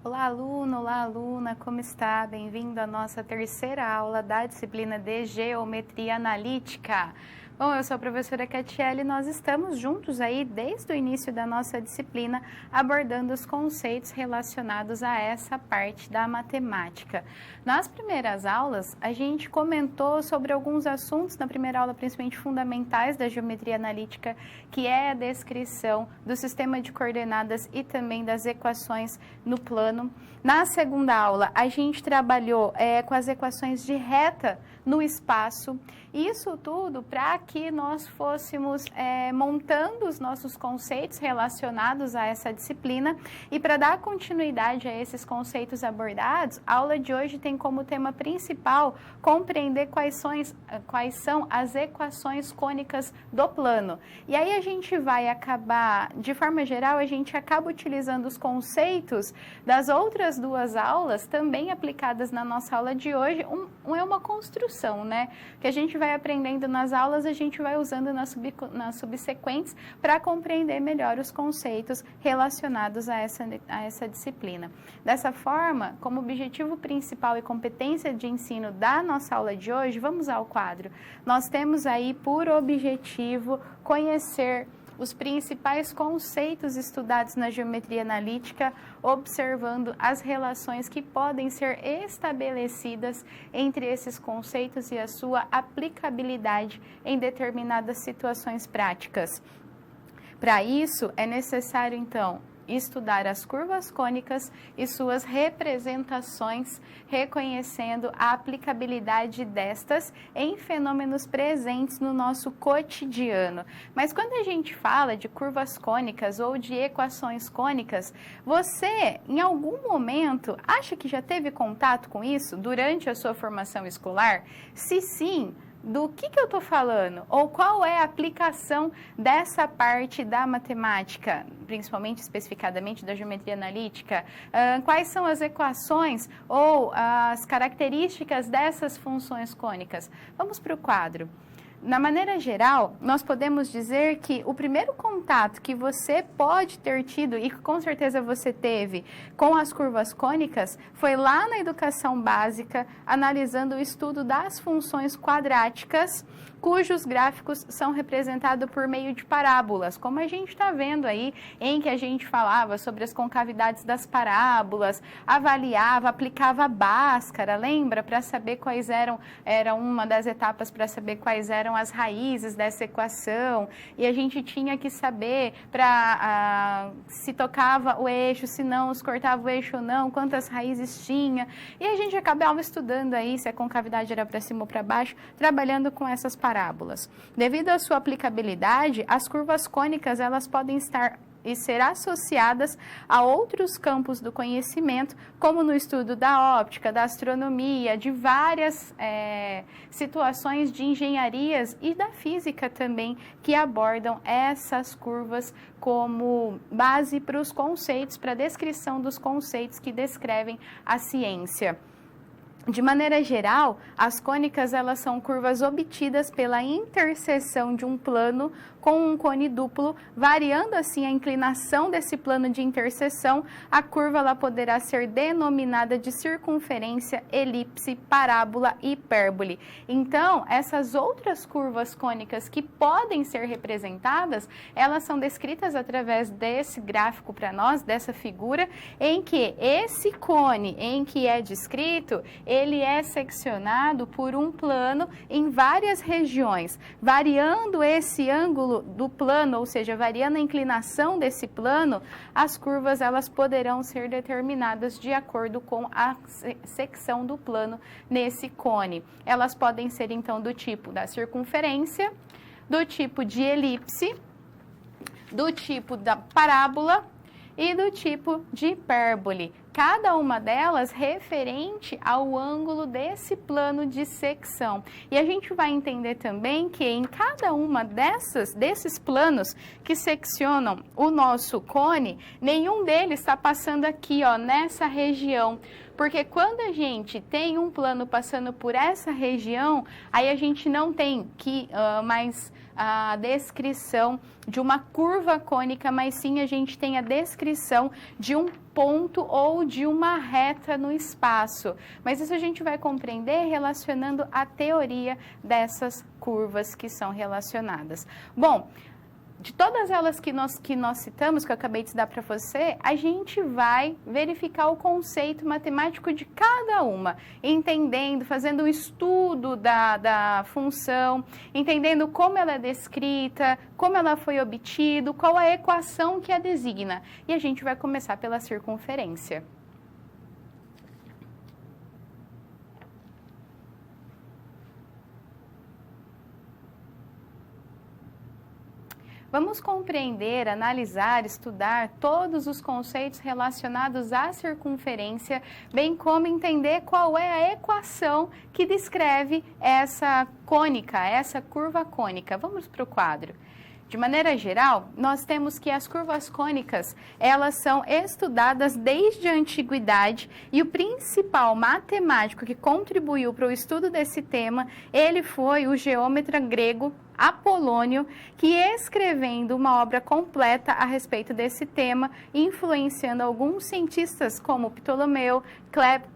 Olá, aluno, olá, aluna, como está? Bem-vindo à nossa terceira aula da disciplina de Geometria Analítica. Bom, eu sou a professora Catiele e nós estamos juntos aí desde o início da nossa disciplina abordando os conceitos relacionados a essa parte da matemática. Nas primeiras aulas, a gente comentou sobre alguns assuntos, na primeira aula principalmente fundamentais da geometria analítica, que é a descrição do sistema de coordenadas e também das equações no plano. Na segunda aula, a gente trabalhou com as equações de reta no espaço. Isso tudo para que nós fôssemos montando os nossos conceitos relacionados a essa disciplina, e para dar continuidade a esses conceitos abordados, a aula de hoje tem como tema principal compreender quais são as equações cônicas do plano. E aí a gente vai acabar, de forma geral, a gente acaba utilizando os conceitos das outras duas aulas, também aplicadas na nossa aula de hoje. É uma construção, né? Que a gente vai aprendendo nas aulas, a gente vai usando nas subsequentes para compreender melhor os conceitos relacionados a essa disciplina. Dessa forma, como objetivo principal e competência de ensino da nossa aula de hoje, vamos ao quadro. Nós temos aí por objetivo conhecer os principais conceitos estudados na geometria analítica, observando as relações que podem ser estabelecidas entre esses conceitos e a sua aplicabilidade em determinadas situações práticas. Para isso, é necessário, então, estudar as curvas cônicas e suas representações, reconhecendo a aplicabilidade destas em fenômenos presentes no nosso cotidiano. Mas quando a gente fala de curvas cônicas ou de equações cônicas, você, em algum momento, acha que já teve contato com isso durante a sua formação escolar? Se sim, do que eu estou falando? Ou qual é a aplicação dessa parte da matemática, principalmente, especificadamente, da geometria analítica? Quais são as equações ou as características dessas funções cônicas? Vamos para o quadro. Na maneira geral, nós podemos dizer que o primeiro contato que você pode ter tido, e com certeza você teve, com as curvas cônicas, foi lá na educação básica, analisando o estudo das funções quadráticas, cujos gráficos são representados por meio de parábolas, como a gente está vendo aí, em que a gente falava sobre as concavidades das parábolas, avaliava, aplicava Bhaskara, lembra? Para saber quais era uma das etapas para saber quais eram as raízes dessa equação, e a gente tinha que saber se tocava o eixo, se não, se cortava o eixo ou não, quantas raízes tinha, e a gente acabava estudando aí se a concavidade era para cima ou para baixo, trabalhando com essas parábolas. Devido à sua aplicabilidade, as curvas cônicas elas podem estar e ser associadas a outros campos do conhecimento, como no estudo da óptica, da astronomia, de várias situações de engenharias e da física também, que abordam essas curvas como base para os conceitos, para a descrição dos conceitos que descrevem a ciência. De maneira geral, as cônicas elas são curvas obtidas pela interseção de um plano com um cone duplo, variando assim a inclinação desse plano de interseção. A curva ela poderá ser denominada de circunferência, elipse, parábola e hipérbole. Então, essas outras curvas cônicas que podem ser representadas, elas são descritas através desse gráfico para nós, dessa figura, em que esse cone em que é descrito, ele é seccionado por um plano em várias regiões, variando esse ângulo do plano, ou seja, variando a inclinação desse plano, as curvas elas poderão ser determinadas de acordo com a secção do plano nesse cone. Elas podem ser então do tipo da circunferência, do tipo de elipse, do tipo da parábola e do tipo de hipérbole. Cada uma delas referente ao ângulo desse plano de secção. E a gente vai entender também que em cada uma desses planos que seccionam o nosso cone, nenhum deles está passando aqui, ó, nessa região. Porque quando a gente tem um plano passando por essa região, aí a gente não tem que mais a descrição de uma curva cônica, mas sim a gente tem a descrição de um ponto ou de uma reta no espaço. Mas isso a gente vai compreender relacionando a teoria dessas curvas que são relacionadas. Bom, de todas elas que nós citamos, que eu acabei de dar para você, a gente vai verificar o conceito matemático de cada uma, entendendo, fazendo um estudo da função, entendendo como ela é descrita, como ela foi obtida, qual a equação que a designa. E a gente vai começar pela circunferência. Vamos compreender, analisar, estudar todos os conceitos relacionados à circunferência, bem como entender qual é a equação que descreve essa cônica, essa curva cônica. Vamos para o quadro. De maneira geral, nós temos que as curvas cônicas, elas são estudadas desde a antiguidade e o principal matemático que contribuiu para o estudo desse tema, ele foi o geômetra grego Apolônio, que escrevendo uma obra completa a respeito desse tema, influenciando alguns cientistas como Ptolomeu,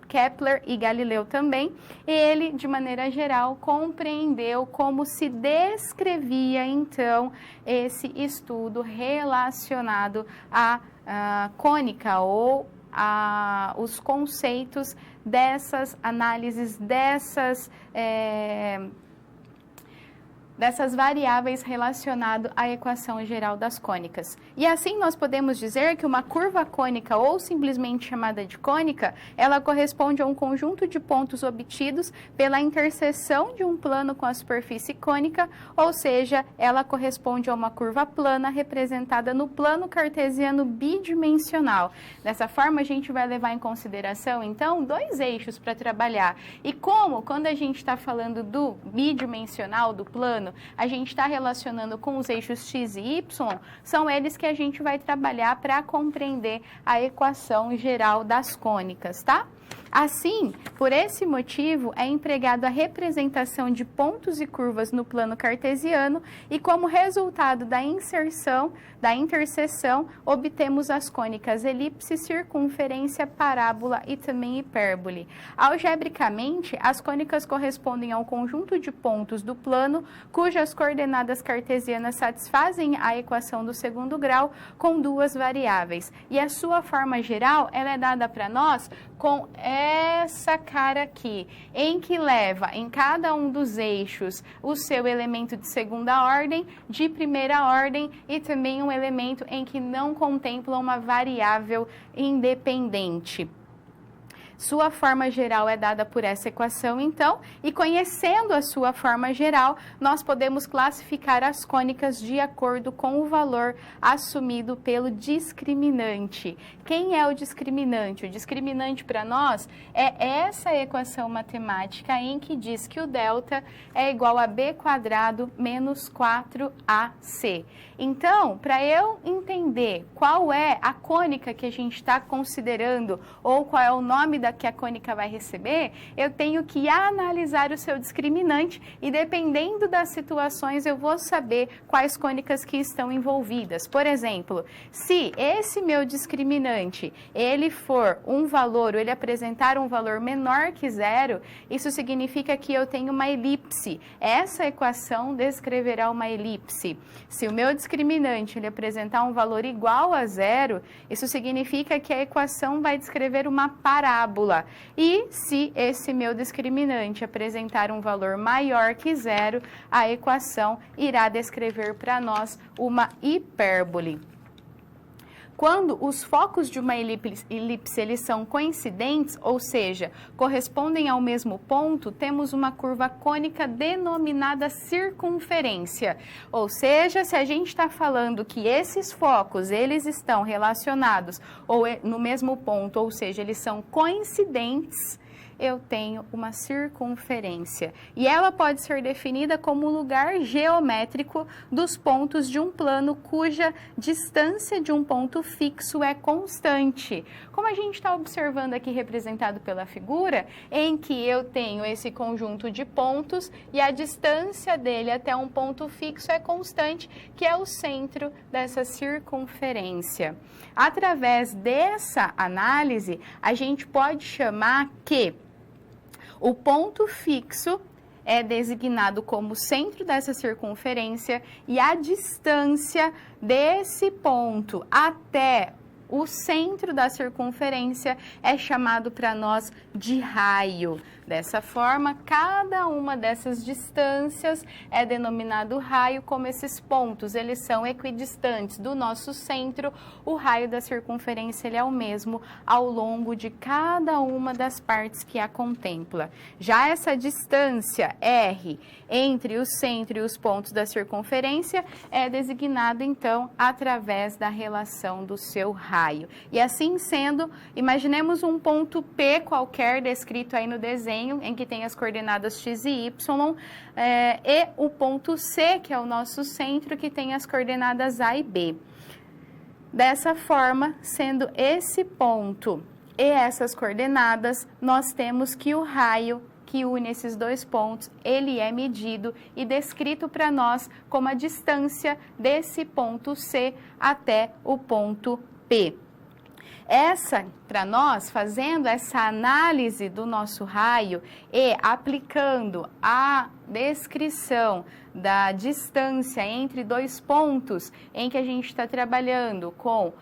Kepler e Galileu também, ele, de maneira geral, compreendeu como se descrevia, então, esse estudo relacionado à cônica ou os conceitos dessas análises, dessas variáveis relacionadas à equação geral das cônicas. E assim nós podemos dizer que uma curva cônica, ou simplesmente chamada de cônica, ela corresponde a um conjunto de pontos obtidos pela interseção de um plano com a superfície cônica, ou seja, ela corresponde a uma curva plana representada no plano cartesiano bidimensional. Dessa forma, a gente vai levar em consideração, então, dois eixos para trabalhar. E como, quando a gente está falando do bidimensional, do plano, a gente está relacionando com os eixos x e y, são eles que a gente vai trabalhar para compreender a equação geral das cônicas, tá? Assim, por esse motivo, é empregado a representação de pontos e curvas no plano cartesiano e como resultado da interseção, obtemos as cônicas elipse, circunferência, parábola e também hipérbole. Algebricamente, as cônicas correspondem ao conjunto de pontos do plano cujas coordenadas cartesianas satisfazem a equação do segundo grau com duas variáveis. E a sua forma geral, ela é dada para nós com essa cara aqui, em que leva em cada um dos eixos o seu elemento de segunda ordem, de primeira ordem e também um elemento em que não contempla uma variável independente. Sua forma geral é dada por essa equação, então, e conhecendo a sua forma geral, nós podemos classificar as cônicas de acordo com o valor assumido pelo discriminante. Quem é o discriminante? O discriminante para nós é essa equação matemática em que diz que o delta é igual a b² menos 4ac. Então, para eu entender qual é a cônica que a gente está considerando ou qual é o nome que a cônica vai receber, eu tenho que analisar o seu discriminante e dependendo das situações eu vou saber quais cônicas que estão envolvidas. Por exemplo, se esse meu discriminante, ele for um valor, ou ele apresentar um valor menor que zero, isso significa que eu tenho uma elipse. Essa equação descreverá uma elipse. Se o meu discriminante ele apresentar um valor igual a zero, isso significa que a equação vai descrever uma parábola. E se esse meu discriminante apresentar um valor maior que zero, a equação irá descrever para nós uma hipérbole. Quando os focos de uma elipse eles são coincidentes, ou seja, correspondem ao mesmo ponto, temos uma curva cônica denominada circunferência. Ou seja, se a gente está falando que esses focos eles estão relacionados ou no mesmo ponto, ou seja, eles são coincidentes, eu tenho uma circunferência. E ela pode ser definida como o lugar geométrico dos pontos de um plano cuja distância de um ponto fixo é constante. Como a gente está observando aqui representado pela figura, em que eu tenho esse conjunto de pontos e a distância dele até um ponto fixo é constante, que é o centro dessa circunferência. Através dessa análise, a gente pode chamar que o ponto fixo é designado como centro dessa circunferência e a distância desse ponto até o centro da circunferência é chamado para nós de raio. Dessa forma, cada uma dessas distâncias é denominado raio, como esses pontos, eles são equidistantes do nosso centro, o raio da circunferência ele é o mesmo ao longo de cada uma das partes que a contempla. Já essa distância R entre o centro e os pontos da circunferência é designado, então, através da relação do seu raio. E assim sendo, imaginemos um ponto P qualquer descrito aí no desenho, em que tem as coordenadas x e y, e o ponto C, que é o nosso centro, que tem as coordenadas A e B. Dessa forma, sendo esse ponto e essas coordenadas, nós temos que o raio que une esses dois pontos, ele é medido e descrito para nós como a distância desse ponto C até o ponto P. Para nós, fazendo essa análise do nosso raio e aplicando a descrição da distância entre dois pontos em que a gente está trabalhando com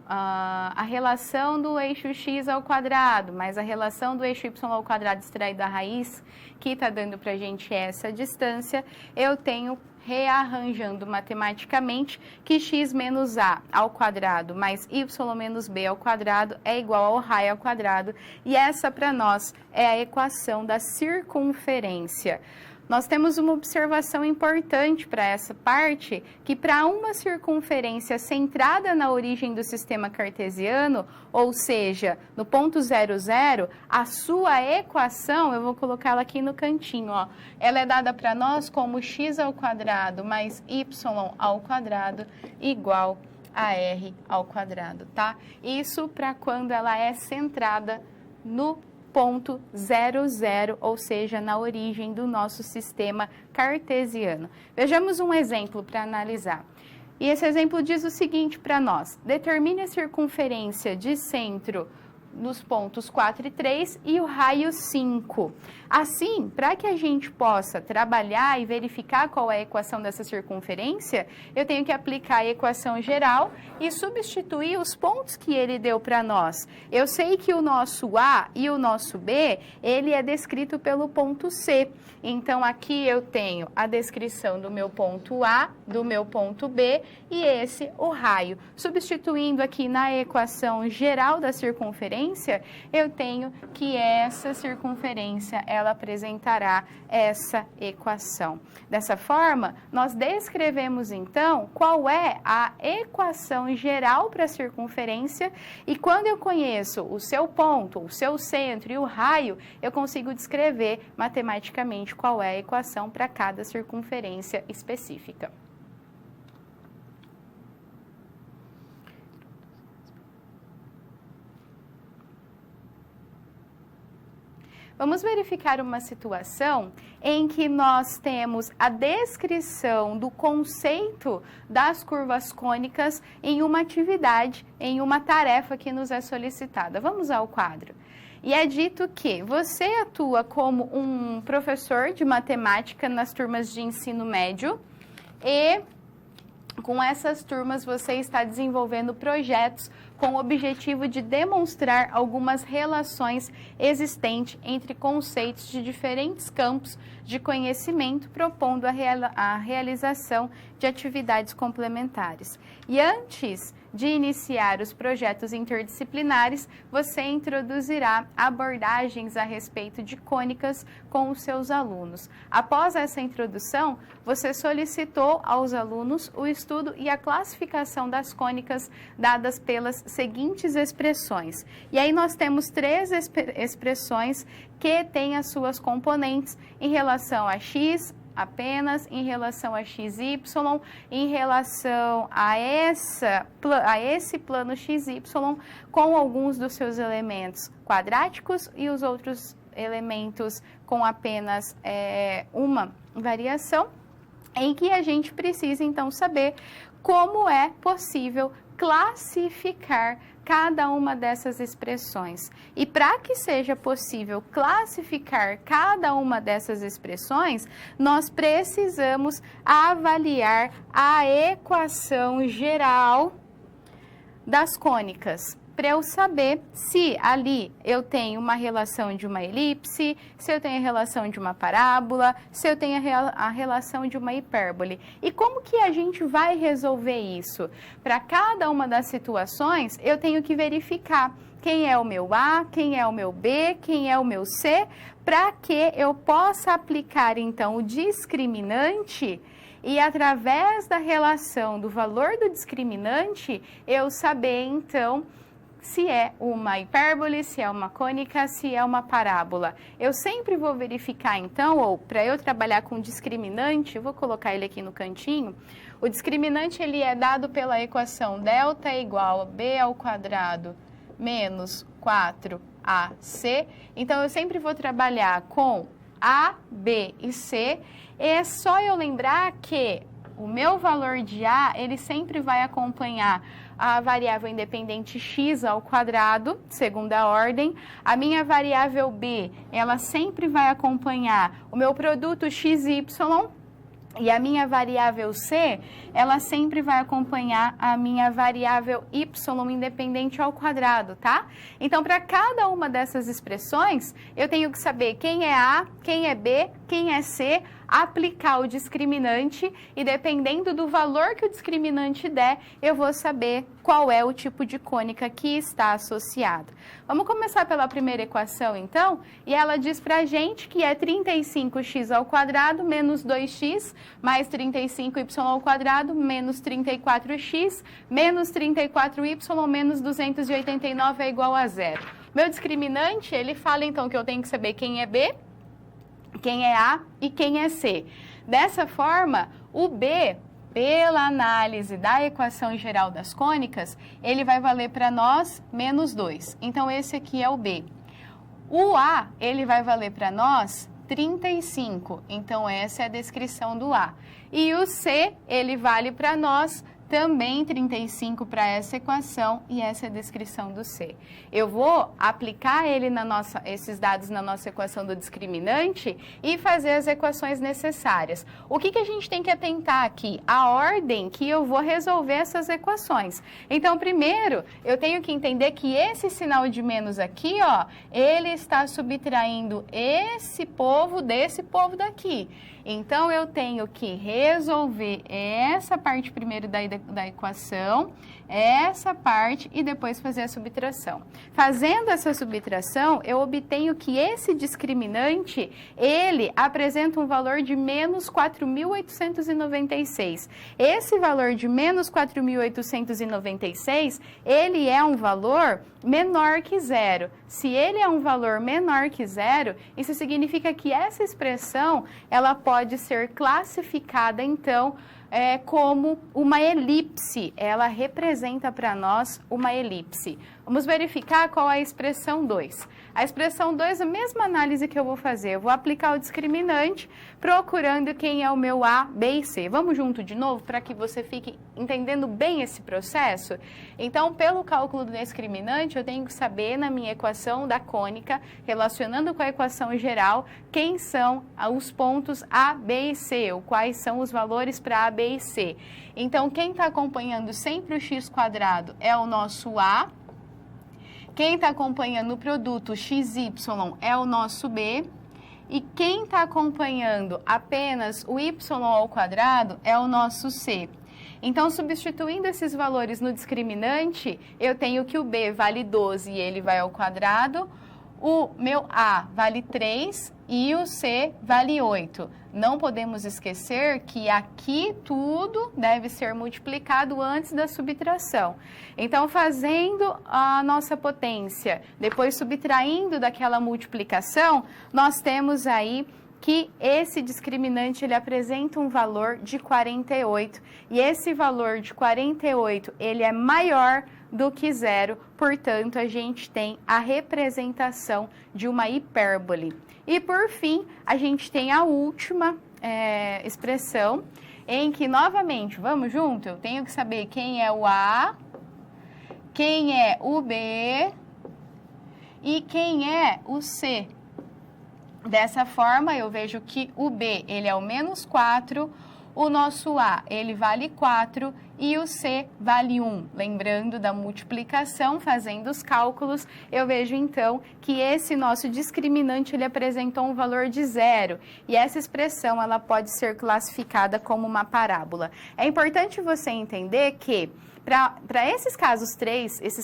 a relação do eixo x ao quadrado, mais a relação do eixo y ao quadrado extraído da raiz, que está dando para a gente essa distância, eu tenho, rearranjando matematicamente, que x menos a ao quadrado mais y menos b ao quadrado é igual ao raio ao quadrado, e essa para nós é a equação da circunferência. Nós temos uma observação importante para essa parte, que para uma circunferência centrada na origem do sistema cartesiano, ou seja, no ponto 0, 0, a sua equação, eu vou colocá-la aqui no cantinho, ó, ela é dada para nós como x ao quadrado mais y ao quadrado igual a r ao quadrado, tá? Isso para quando ela é centrada no ponto 0, 0, ou seja, na origem do nosso sistema cartesiano. Vejamos um exemplo para analisar. E esse exemplo diz o seguinte para nós: determine a circunferência de centro nos pontos 4 e 3 e o raio 5. Assim, para que a gente possa trabalhar e verificar qual é a equação dessa circunferência, eu tenho que aplicar a equação geral e substituir os pontos que ele deu para nós. Eu sei que o nosso A e o nosso B, ele é descrito pelo ponto C. Então, aqui eu tenho a descrição do meu ponto A, do meu ponto B e esse o raio. Substituindo aqui na equação geral da circunferência, eu tenho que essa circunferência, ela apresentará essa equação. Dessa forma, nós descrevemos então qual é a equação geral para a circunferência, e quando eu conheço o seu ponto, o seu centro e o raio, eu consigo descrever matematicamente qual é a equação para cada circunferência específica. Vamos verificar uma situação em que nós temos a descrição do conceito das curvas cônicas em uma atividade, em uma tarefa que nos é solicitada. Vamos ao quadro. E é dito que você atua como um professor de matemática nas turmas de ensino médio e com essas turmas você está desenvolvendo projetos com o objetivo de demonstrar algumas relações existentes entre conceitos de diferentes campos de conhecimento, propondo a realização de atividades complementares. E antes de iniciar os projetos interdisciplinares, você introduzirá abordagens a respeito de cônicas com os seus alunos. Após essa introdução, você solicitou aos alunos o estudo e a classificação das cônicas dadas pelas seguintes expressões. E aí nós temos 3 expressões que têm as suas componentes em relação a x, apenas em relação a XY, em relação a esse plano XY, com alguns dos seus elementos quadráticos e os outros elementos com apenas uma variação, em que a gente precisa então saber como é possível classificar cada uma dessas expressões. E para que seja possível classificar cada uma dessas expressões, nós precisamos avaliar a equação geral das cônicas, para eu saber se ali eu tenho uma relação de uma elipse, se eu tenho a relação de uma parábola, se eu tenho a relação de uma hipérbole. E como que a gente vai resolver isso? Para cada uma das situações, eu tenho que verificar quem é o meu A, quem é o meu B, quem é o meu C, para que eu possa aplicar, então, o discriminante e, através da relação do valor do discriminante, eu saber, então, se é uma hipérbole, se é uma cônica, se é uma parábola. Eu sempre vou verificar, então, ou para eu trabalhar com discriminante, eu vou colocar ele aqui no cantinho, o discriminante ele é dado pela equação delta é igual a b ao quadrado menos 4ac. Então, eu sempre vou trabalhar com A, B e C. E é só eu lembrar que o meu valor de A, ele sempre vai acompanhar a variável independente x ao quadrado, segunda ordem. A minha variável B, ela sempre vai acompanhar o meu produto xy. E a minha variável C, ela sempre vai acompanhar a minha variável y independente ao quadrado, tá? Então, para cada uma dessas expressões, eu tenho que saber quem é A, quem é B, quem é C, aplicar o discriminante e, dependendo do valor que o discriminante der, eu vou saber qual é o tipo de cônica que está associado. Vamos começar pela primeira equação, então, e ela diz pra gente que é 35x ao quadrado menos 2x mais 35y ao quadrado menos 34x menos 34y menos 289 é igual a 0. Meu discriminante, ele fala, então, que eu tenho que saber quem é B, quem é A e quem é C. Dessa forma, o B, pela análise da equação geral das cônicas, ele vai valer para nós menos 2. Então, esse aqui é o B. O A, ele vai valer para nós 35. Então, essa é a descrição do A. E o C, ele vale para nós também 35 para essa equação, e essa é a descrição do C. Eu vou aplicar esses dados na nossa equação do discriminante e fazer as equações necessárias. O que a gente tem que atentar aqui? A ordem que eu vou resolver essas equações. Então, primeiro, eu tenho que entender que esse sinal de menos aqui, ó, ele está subtraindo esse povo desse povo daqui. Então, eu tenho que resolver essa parte primeiro da equação, essa parte e depois fazer a subtração. Fazendo essa subtração, eu obtenho que esse discriminante, ele apresenta um valor de menos 4.896. Esse valor de menos 4.896, ele é um valor menor que zero. Se ele é um valor menor que zero, isso significa que essa expressão, ela pode ser classificada, então, como uma elipse. Ela representa para nós uma elipse. Vamos verificar qual é a expressão 2. A expressão 2, a mesma análise que eu vou fazer. Eu vou aplicar o discriminante, procurando quem é o meu A, B e C. Vamos junto de novo, para que você fique entendendo bem esse processo? Então, pelo cálculo do discriminante, eu tenho que saber na minha equação da cônica, relacionando com a equação geral, quem são os pontos A, B e C, ou quais são os valores para A, B e C. Então, quem está acompanhando sempre o x quadrado é o nosso A. Quem está acompanhando o produto XY é o nosso B. E quem está acompanhando apenas o y ao quadrado é o nosso C. Então, substituindo esses valores no discriminante, eu tenho que o b vale 12 e ele vai ao quadrado, o meu a vale 3 e o c vale 8. Não podemos esquecer que aqui tudo deve ser multiplicado antes da subtração. Então, fazendo a nossa potência, depois subtraindo daquela multiplicação, nós temos aí que esse discriminante ele apresenta um valor de 48 e esse valor de 48 ele é maior do que zero, portanto a gente tem a representação de uma hipérbole. E por fim, a gente tem a última expressão em que novamente, vamos junto? Eu tenho que saber quem é o A, quem é o B e quem é o C. Dessa forma, eu vejo que o B, ele é o menos 4, o nosso A, ele vale 4 e o C vale 1. Lembrando da multiplicação, fazendo os cálculos, eu vejo então que esse nosso discriminante, ele apresentou um valor de 0. E essa expressão, ela pode ser classificada como uma parábola. É importante você entender que para esses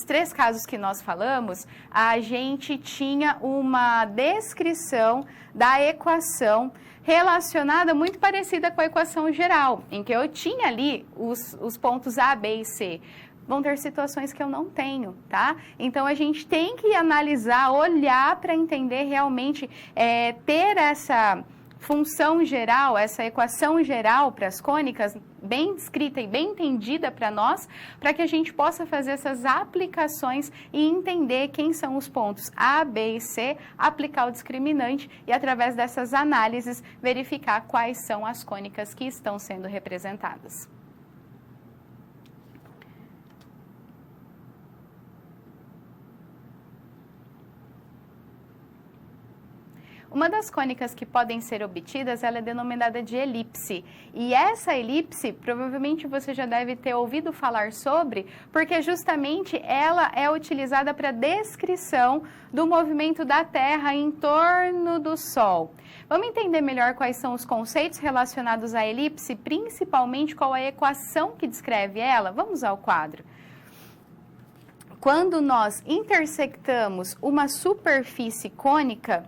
três casos que nós falamos, a gente tinha uma descrição da equação relacionada muito parecida com a equação geral, em que eu tinha ali os pontos A, B e C. Vão ter situações que eu não tenho, tá? Então, a gente tem que analisar, olhar para entender realmente, ter essa função geral, essa equação geral para as cônicas bem descrita e bem entendida para nós, para que a gente possa fazer essas aplicações e entender quem são os pontos A, B e C, aplicar o discriminante e, através dessas análises, verificar quais são as cônicas que estão sendo representadas. Uma das cônicas que podem ser obtidas, ela é denominada de elipse. E essa elipse, provavelmente você já deve ter ouvido falar sobre, porque justamente ela é utilizada para descrição do movimento da Terra em torno do Sol. Vamos entender melhor quais são os conceitos relacionados à elipse, principalmente qual é a equação que descreve ela? Vamos ao quadro. Quando nós intersectamos uma superfície cônica,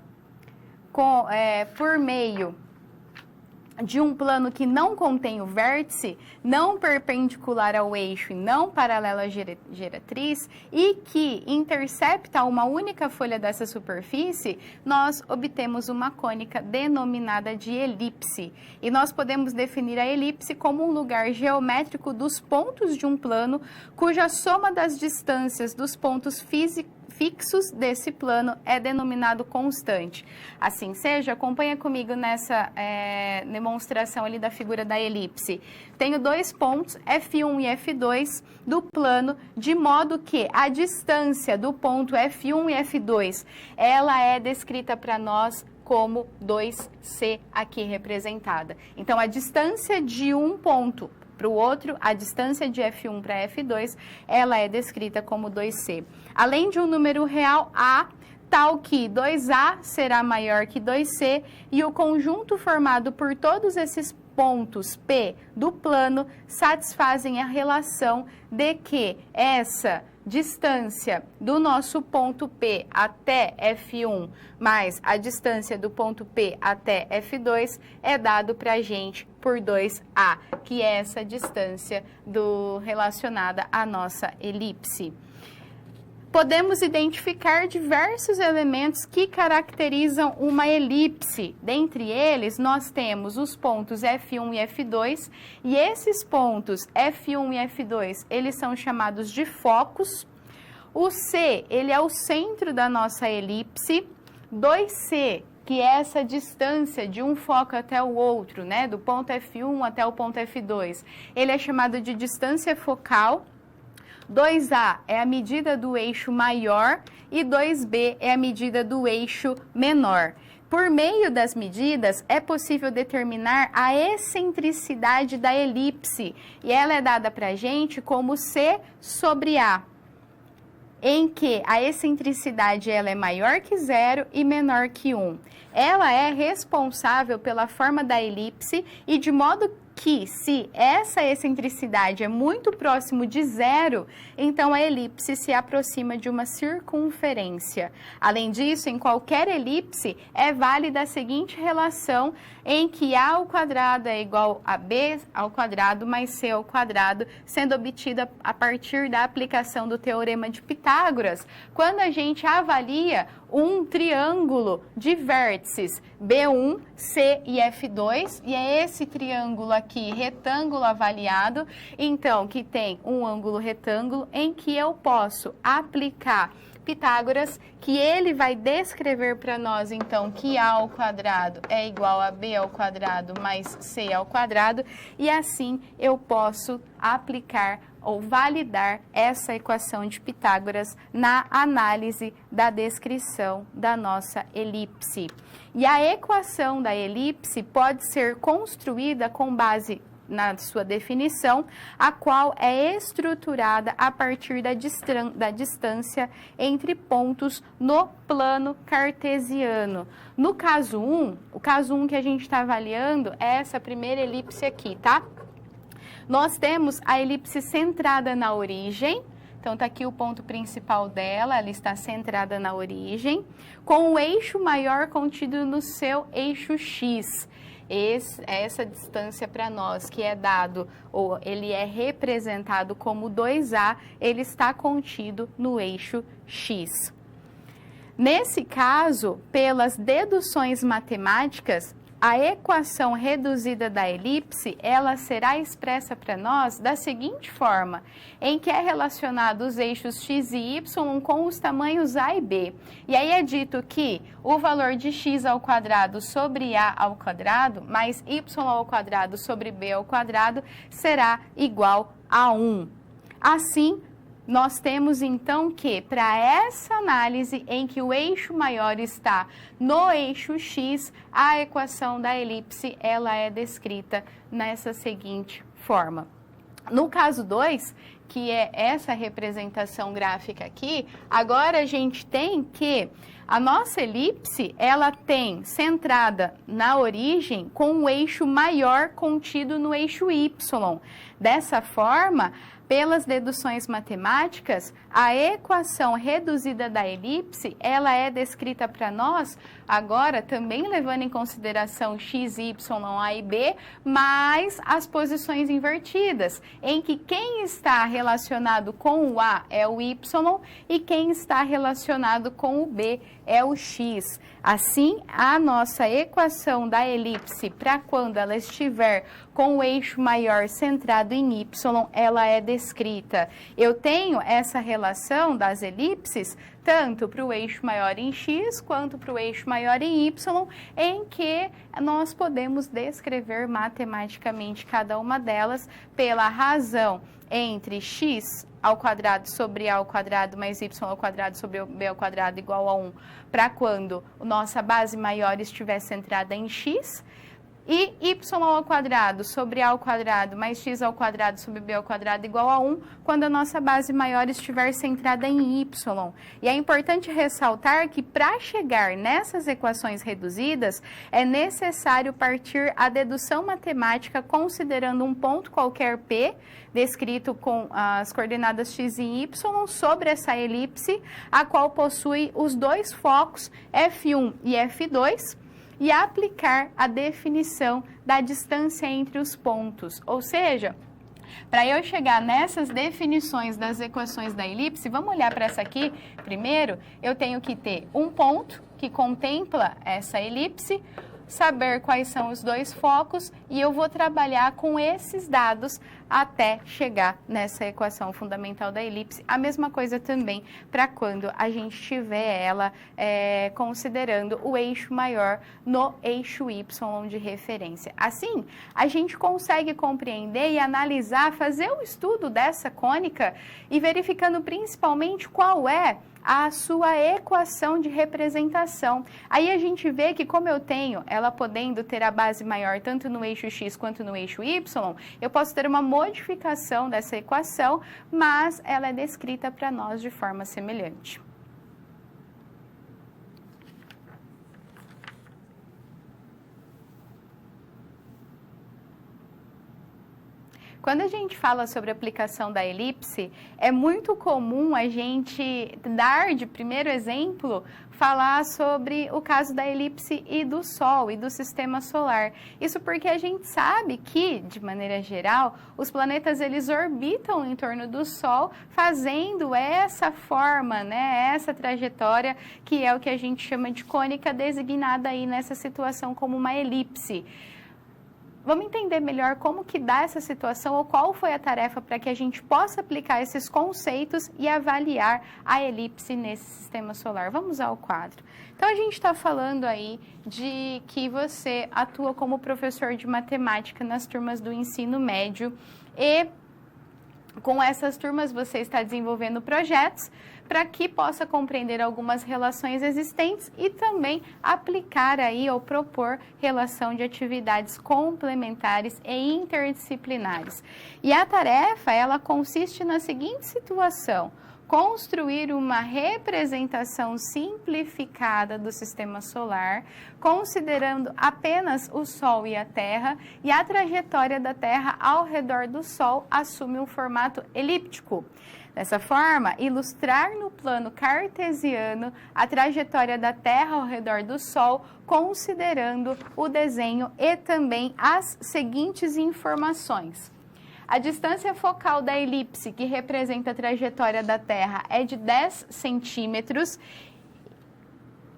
por meio de um plano que não contém o vértice, não perpendicular ao eixo e não paralelo à geratriz, e que intercepta uma única folha dessa superfície, nós obtemos uma cônica denominada de elipse. E nós podemos definir a elipse como um lugar geométrico dos pontos de um plano, cuja soma das distâncias dos pontos fixos desse plano é denominado constante. Assim seja, acompanha comigo nessa demonstração ali da figura da elipse. Tenho dois pontos, F1 e F2, do plano, de modo que a distância do ponto F1 e F2, ela é descrita para nós como 2C aqui representada. Então, a distância de um ponto para o outro, a distância de F1 para F2, ela é descrita como 2C. Além de um número real A, tal que 2A será maior que 2C, e o conjunto formado por todos esses pontos P do plano satisfazem a relação de que essa distância do nosso ponto P até F1 mais a distância do ponto P até F2 é dado para a gente por 2A, que é essa distância relacionada à nossa elipse. Podemos identificar diversos elementos que caracterizam uma elipse. Dentre eles, nós temos os pontos F1 e F2, e esses pontos F1 e F2, eles são chamados de focos. O C, ele é o centro da nossa elipse. 2C, que é essa distância de um foco até o outro, né, do ponto F1 até o ponto F2, ele é chamado de distância focal. 2A é a medida do eixo maior e 2B é a medida do eixo menor. Por meio das medidas, é possível determinar a excentricidade da elipse, e ela é dada para a gente como C sobre A, em que a excentricidade ela é maior que 0 e menor que 1. Ela é responsável pela forma da elipse e de modo que se essa excentricidade é muito próximo de zero, então a elipse se aproxima de uma circunferência. Além disso, em qualquer elipse é válida a seguinte relação em que a ao quadrado é igual a b ao quadrado mais c ao quadrado, sendo obtida a partir da aplicação do teorema de Pitágoras, quando a gente avalia um triângulo de vértices B1, C e F2, e é esse triângulo aqui, retângulo avaliado, então, que tem um ângulo retângulo em que eu posso aplicar Pitágoras, que ele vai descrever para nós, então, que A ao quadrado é igual a B ao quadrado mais C ao quadrado, e assim eu posso aplicar ou validar essa equação de Pitágoras na análise da descrição da nossa elipse. E a equação da elipse pode ser construída com base na sua definição, a qual é estruturada a partir da distância entre pontos no plano cartesiano. No caso 1, o caso 1 que a gente está avaliando é essa primeira elipse aqui, tá? Nós temos a elipse centrada na origem, então está aqui o ponto principal dela, ela está centrada na origem, com o eixo maior contido no seu eixo x. Essa distância para nós, que é dado, ou ele é representado como 2A, ele está contido no eixo x. Nesse caso, pelas deduções matemáticas, a equação reduzida da elipse, ela será expressa para nós da seguinte forma, em que é relacionado os eixos x e y com os tamanhos a e b. E aí é dito que o valor de x ao quadrado sobre a ao quadrado mais y ao quadrado sobre b ao quadrado será igual a 1. Assim, nós temos então que, para essa análise em que o eixo maior está no eixo x, a equação da elipse ela é descrita nessa seguinte forma. No caso 2, que é essa representação gráfica aqui, agora a gente tem que a nossa elipse, ela tem centrada na origem com o eixo maior contido no eixo y. Dessa forma, pelas deduções matemáticas, a equação reduzida da elipse, ela é descrita para nós, agora também levando em consideração x, y, a e b, mais as posições invertidas, em que quem está relacionado com o a é o y e quem está relacionado com o b é o x. Assim, a nossa equação da elipse, para quando ela estiver com o eixo maior centrado em y, ela é descrita. Eu tenho essa relação das elipses tanto para o eixo maior em x quanto para o eixo maior em y, em que nós podemos descrever matematicamente cada uma delas pela razão entre x ao quadrado sobre a ao quadrado mais y ao quadrado sobre b ao quadrado igual a 1, para quando a nossa base maior estiver centrada em x, e y ao quadrado sobre a ao quadrado mais x ao quadrado sobre b ao quadrado igual a 1, quando a nossa base maior estiver centrada em y. E é importante ressaltar que para chegar nessas equações reduzidas, é necessário partir a dedução matemática considerando um ponto qualquer P, descrito com as coordenadas x e y, sobre essa elipse, a qual possui os dois focos F1 e F2, e aplicar a definição da distância entre os pontos. Ou seja, para eu chegar nessas definições das equações da elipse, vamos olhar para essa aqui primeiro, eu tenho que ter um ponto que contempla essa elipse, saber quais são os dois focos e eu vou trabalhar com esses dados até chegar nessa equação fundamental da elipse. A mesma coisa também para quando a gente tiver ela considerando o eixo maior no eixo y de referência. Assim, a gente consegue compreender e analisar, fazer o estudo dessa cônica e verificando principalmente qual é a sua equação de representação. Aí a gente vê que como eu tenho ela podendo ter a base maior tanto no eixo x quanto no eixo y, eu posso ter uma modificação dessa equação, mas ela é descrita para nós de forma semelhante. Quando a gente fala sobre a aplicação da elipse, é muito comum a gente dar de primeiro exemplo, falar sobre o caso da elipse e do Sol e do sistema solar. Isso porque a gente sabe que, de maneira geral, os planetas eles orbitam em torno do Sol, fazendo essa forma, né, essa trajetória, que é o que a gente chama de cônica, designada aí nessa situação como uma elipse. Vamos entender melhor como que dá essa situação ou qual foi a tarefa para que a gente possa aplicar esses conceitos e avaliar a elipse nesse sistema solar. Vamos ao quadro. Então, a gente está falando aí de que você atua como professor de matemática nas turmas do ensino médio e com essas turmas você está desenvolvendo projetos para que possa compreender algumas relações existentes e também aplicar aí ou propor relação de atividades complementares e interdisciplinares. E a tarefa, ela consiste na seguinte situação: construir uma representação simplificada do sistema solar, considerando apenas o Sol e a Terra, e a trajetória da Terra ao redor do Sol assume um formato elíptico. Dessa forma, ilustrar no plano cartesiano a trajetória da Terra ao redor do Sol, considerando o desenho e também as seguintes informações. A distância focal da elipse, que representa a trajetória da Terra, é de 10 centímetros.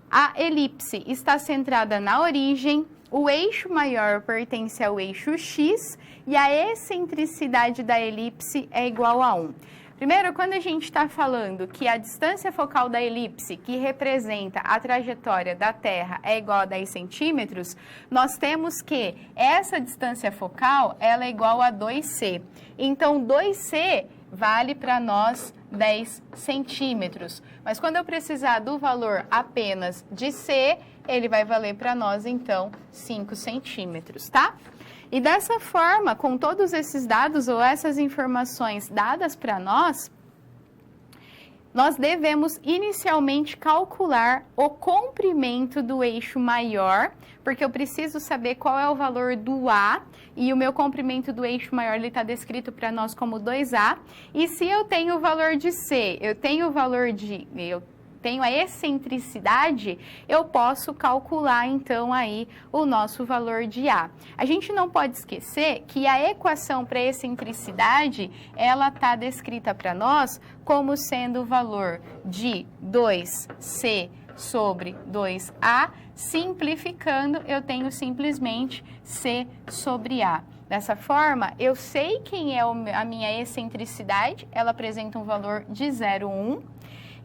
A elipse está centrada na origem, o eixo maior pertence ao eixo X e a excentricidade da elipse é igual a 1. Primeiro, quando a gente está falando que a distância focal da elipse, que representa a trajetória da Terra, é igual a 10 centímetros, nós temos que essa distância focal ela é igual a 2c. Então, 2c vale para nós 10 centímetros. Mas quando eu precisar do valor apenas de c, ele vai valer para nós, então, 5 centímetros, tá? E dessa forma, com todos esses dados ou essas informações dadas para nós devemos inicialmente calcular o comprimento do eixo maior, porque eu preciso saber qual é o valor do A, e o meu comprimento do eixo maior está descrito para nós como 2A. E se eu tenho o valor de C, eu tenho a excentricidade, eu posso calcular então aí o nosso valor de A. A gente não pode esquecer que a equação para excentricidade, ela está descrita para nós como sendo o valor de 2C sobre 2A, simplificando, eu tenho simplesmente C sobre A. Dessa forma, eu sei quem é a minha excentricidade, ela apresenta um valor de 0,1.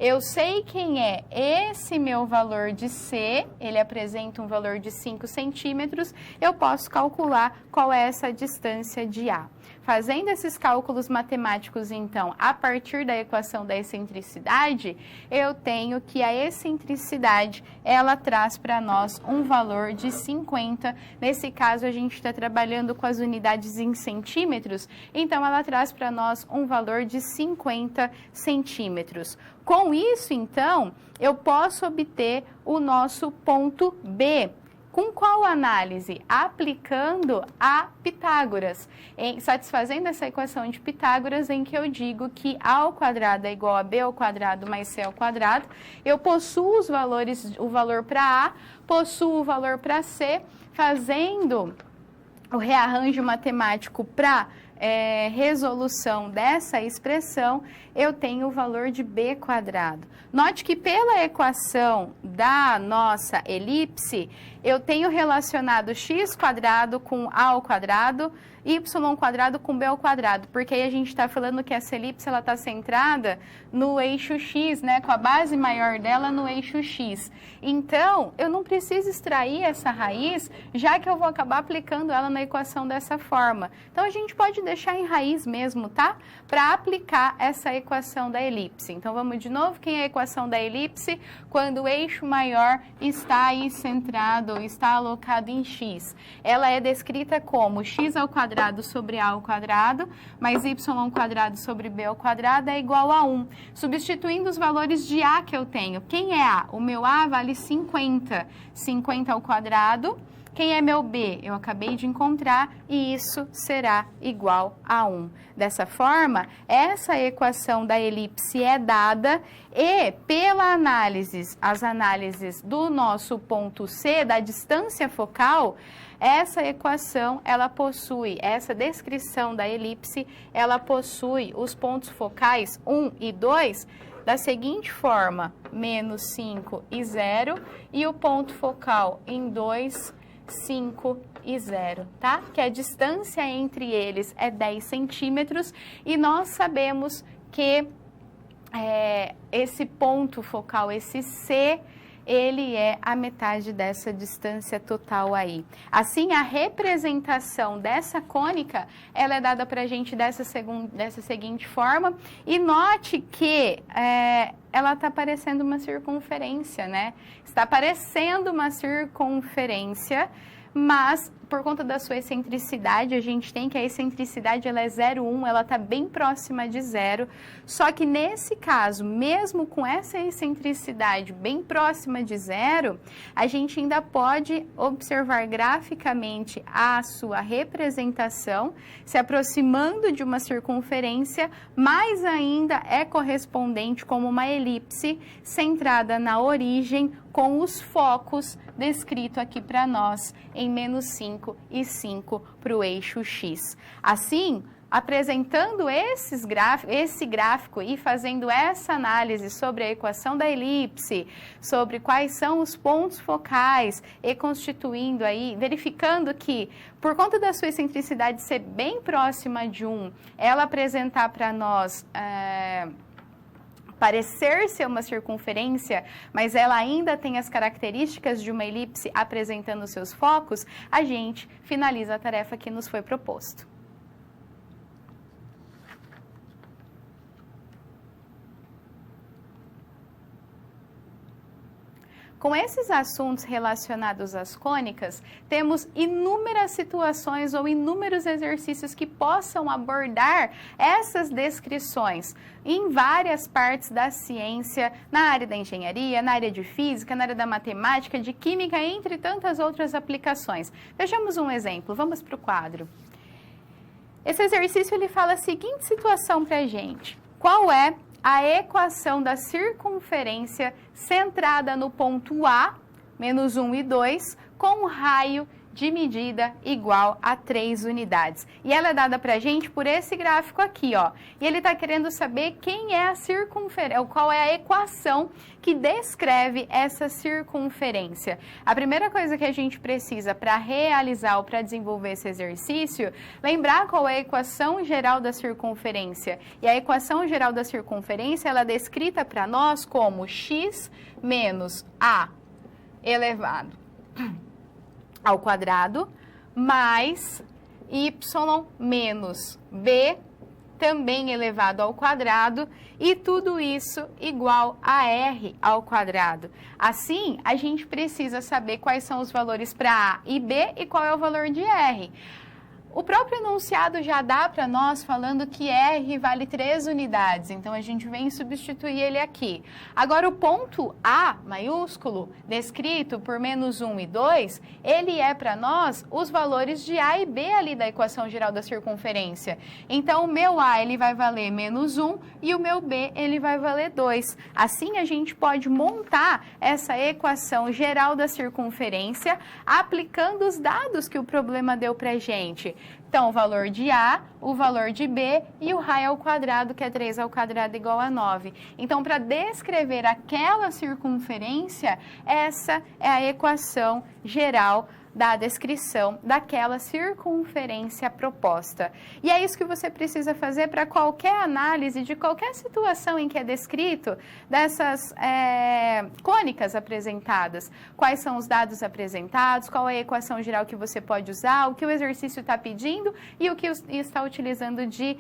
Eu sei quem é esse meu valor de C, ele apresenta um valor de 5 centímetros, eu posso calcular qual é essa distância de A. Fazendo esses cálculos matemáticos, então, a partir da equação da excentricidade, eu tenho que a excentricidade, ela traz para nós um valor de 50. Nesse caso, a gente está trabalhando com as unidades em centímetros, então ela traz para nós um valor de 50 centímetros. Com isso, então, eu posso obter o nosso ponto B. Com qual análise? Aplicando a Pitágoras, satisfazendo essa equação de Pitágoras, em que eu digo que A ao quadrado é igual a B ao quadrado mais C ao quadrado. Eu possuo os valores, o valor para A, possuo o valor para C, fazendo o rearranjo matemático para resolução dessa expressão, eu tenho o valor de B quadrado. Note que pela equação da nossa elipse, eu tenho relacionado x quadrado com a ao quadrado, y quadrado com b ao quadrado, porque aí a gente está falando que essa elipse está centrada no eixo x, né, com a base maior dela no eixo x. Então, eu não preciso extrair essa raiz, já que eu vou acabar aplicando ela na equação dessa forma. Então, a gente pode deixar em raiz mesmo, tá? Para aplicar essa equação da elipse. Então, vamos de novo. Quem é a equação da elipse? Quando o eixo maior está aí centrado, ou está alocado em x. Ela é descrita como x ao quadrado sobre a ao quadrado, mais y ao quadrado sobre b ao quadrado é igual a 1. Substituindo os valores de a que eu tenho. Quem é a? O meu a vale 50. 50 ao quadrado, Quem é meu B? Eu acabei de encontrar e isso será igual a 1. Dessa forma, essa equação da elipse é dada e pela as análises do nosso ponto C, da distância focal, essa equação, essa descrição da elipse, ela possui os pontos focais 1 e 2 da seguinte forma, menos 5 e 0, e o ponto focal em 2, 5 e 0, tá? Que a distância entre eles é 10 centímetros e nós sabemos que esse ponto focal, esse C, ele é a metade dessa distância total aí. Assim, a representação dessa cônica, ela é dada para a gente dessa seguinte forma. E note que ela está parecendo uma circunferência, né? Está parecendo uma circunferência, mas por conta da sua excentricidade, a gente tem que a excentricidade ela é 0,1, ela está bem próxima de 0. Só que nesse caso, mesmo com essa excentricidade bem próxima de 0, a gente ainda pode observar graficamente a sua representação, se aproximando de uma circunferência, mas ainda é correspondente como uma elipse centrada na origem, com os focos descrito aqui para nós em menos 5 e 5 para o eixo X. Assim, apresentando esse gráfico e fazendo essa análise sobre a equação da elipse, sobre quais são os pontos focais e constituindo aí, verificando que, por conta da sua excentricidade ser bem próxima de 1, ela apresentar para nós parecer ser uma circunferência, mas ela ainda tem as características de uma elipse apresentando seus focos, a gente finaliza a tarefa que nos foi proposto. Com esses assuntos relacionados às cônicas, temos inúmeras situações ou inúmeros exercícios que possam abordar essas descrições em várias partes da ciência, na área da engenharia, na área de física, na área da matemática, de química, entre tantas outras aplicações. Vejamos um exemplo, vamos para o quadro. Esse exercício ele fala a seguinte situação para a gente. Qual é a equação da circunferência centrada no ponto A, menos 1 e 2, com um raio de medida igual a 3 unidades. E ela é dada para a gente por esse gráfico aqui, ó. E ele está querendo saber quem é a circunferência, qual é a equação que descreve essa circunferência. A primeira coisa que a gente precisa para realizar ou para desenvolver esse exercício, lembrar qual é a equação geral da circunferência. E a equação geral da circunferência, ela é descrita para nós como x menos a elevado ao quadrado, mais y menos b, também elevado ao quadrado, e tudo isso igual a r ao quadrado. Assim, a gente precisa saber quais são os valores para a e b e qual é o valor de r. O próprio enunciado já dá para nós falando que R vale 3 unidades, então a gente vem substituir ele aqui. Agora o ponto A maiúsculo, descrito por menos 1 e 2, ele é para nós os valores de A e B ali da equação geral da circunferência. Então o meu A ele vai valer menos 1 e o meu B ele vai valer 2. Assim a gente pode montar essa equação geral da circunferência aplicando os dados que o problema deu para a gente. Então, o valor de A, o valor de B e o raio ao quadrado, que é 3 ao quadrado igual a 9. Então, para descrever aquela circunferência, essa é a equação geral da descrição daquela circunferência proposta. E é isso que você precisa fazer para qualquer análise de qualquer situação em que é descrito dessas cônicas apresentadas. Quais são os dados apresentados, qual é a equação geral que você pode usar, o que o exercício está pedindo e o que está utilizando de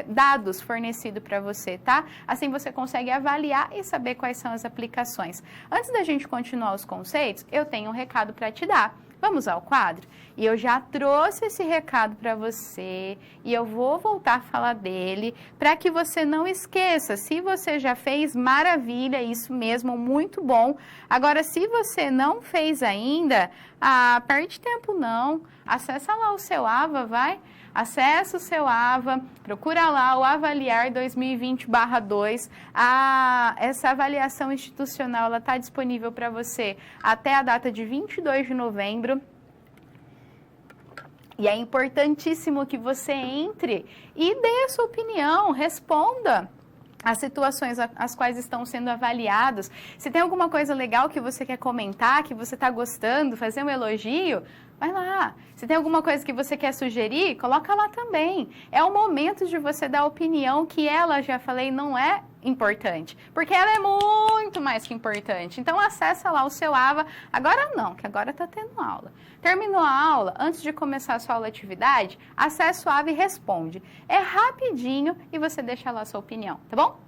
dados fornecidos para você, tá? Assim você consegue avaliar e saber quais são as aplicações. Antes da gente continuar os conceitos, eu tenho um recado para te dar. Vamos ao quadro? E eu já trouxe esse recado para você e eu vou voltar a falar dele para que você não esqueça. Se você já fez, maravilha, isso mesmo, muito bom. Agora, se você não fez ainda, perde tempo não. Acessa lá o seu AVA, vai. Acesse o seu AVA, procura lá o Avaliar 2020/2. Essa avaliação institucional está disponível para você até a data de 22 de novembro. E é importantíssimo que você entre e dê a sua opinião, responda as situações as quais estão sendo avaliadas. Se tem alguma coisa legal que você quer comentar, que você está gostando, fazer um elogio, vai lá. Se tem alguma coisa que você quer sugerir, coloca lá também. É o momento de você dar a opinião que ela, já falei, não é importante. Porque ela é muito mais que importante. Então, acessa lá o seu AVA. Agora não, que agora está tendo aula. Terminou a aula, antes de começar a sua aula atividade, acessa o AVA e responde. É rapidinho e você deixa lá a sua opinião, tá bom?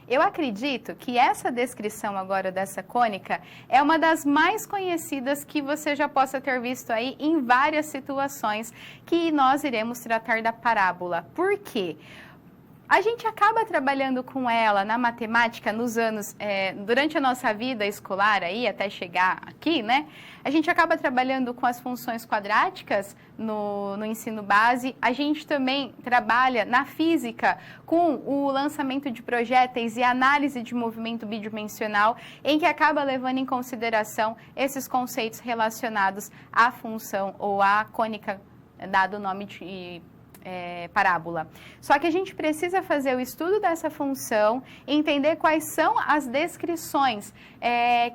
Eu acredito que essa descrição agora dessa cônica é uma das mais conhecidas que você já possa ter visto aí em várias situações que nós iremos tratar da parábola. Por quê? A gente acaba trabalhando com ela na matemática nos anos, durante a nossa vida escolar aí, até chegar aqui, né? A gente acaba trabalhando com as funções quadráticas no ensino base. A gente também trabalha na física com o lançamento de projéteis e análise de movimento bidimensional, em que acaba levando em consideração esses conceitos relacionados à função ou à cônica, dado o nome de parábola. Só que a gente precisa fazer o estudo dessa função, entender quais são as descrições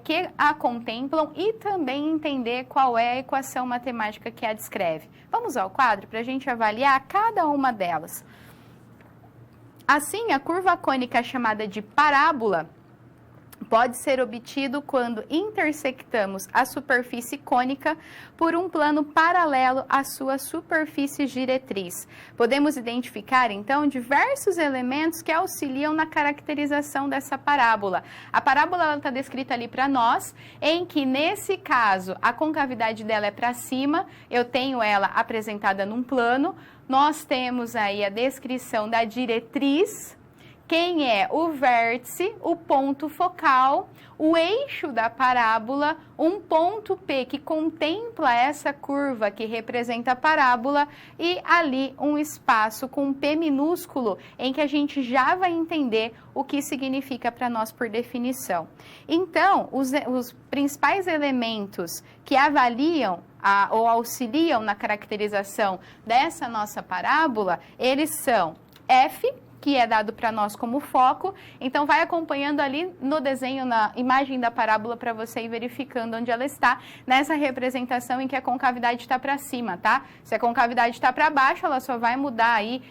que a contemplam e também entender qual é a equação matemática que a descreve. Vamos ao quadro para a gente avaliar cada uma delas. Assim, a curva cônica chamada de parábola pode ser obtido quando intersectamos a superfície cônica por um plano paralelo à sua superfície diretriz. Podemos identificar, então, diversos elementos que auxiliam na caracterização dessa parábola. A parábola está descrita ali para nós, em que, nesse caso, a concavidade dela é para cima, eu tenho ela apresentada num plano, nós temos aí a descrição da diretriz, quem é o vértice, o ponto focal, o eixo da parábola, um ponto P que contempla essa curva que representa a parábola e ali um espaço com P minúsculo em que a gente já vai entender o que significa para nós por definição. Então, os principais elementos que avaliam ou auxiliam na caracterização dessa nossa parábola, eles são F, que é dado para nós como foco, então vai acompanhando ali no desenho, na imagem da parábola para você ir verificando onde ela está, nessa representação em que a concavidade está para cima, tá? Se a concavidade está para baixo, ela só vai mudar aí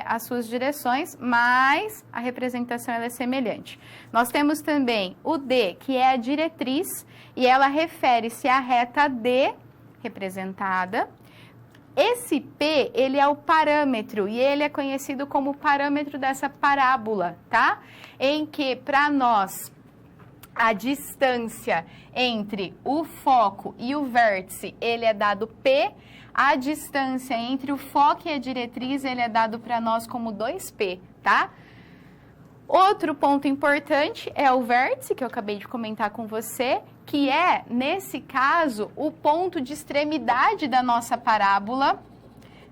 as suas direções, mas a representação ela é semelhante. Nós temos também o D, que é a diretriz, e ela refere-se à reta D, representada. Esse P, ele é o parâmetro e ele é conhecido como o parâmetro dessa parábola, tá? Em que, para nós, a distância entre o foco e o vértice, ele é dado P. A distância entre o foco e a diretriz, ele é dado para nós como 2P, tá? Outro ponto importante é o vértice, que eu acabei de comentar com você, que é, nesse caso, o ponto de extremidade da nossa parábola.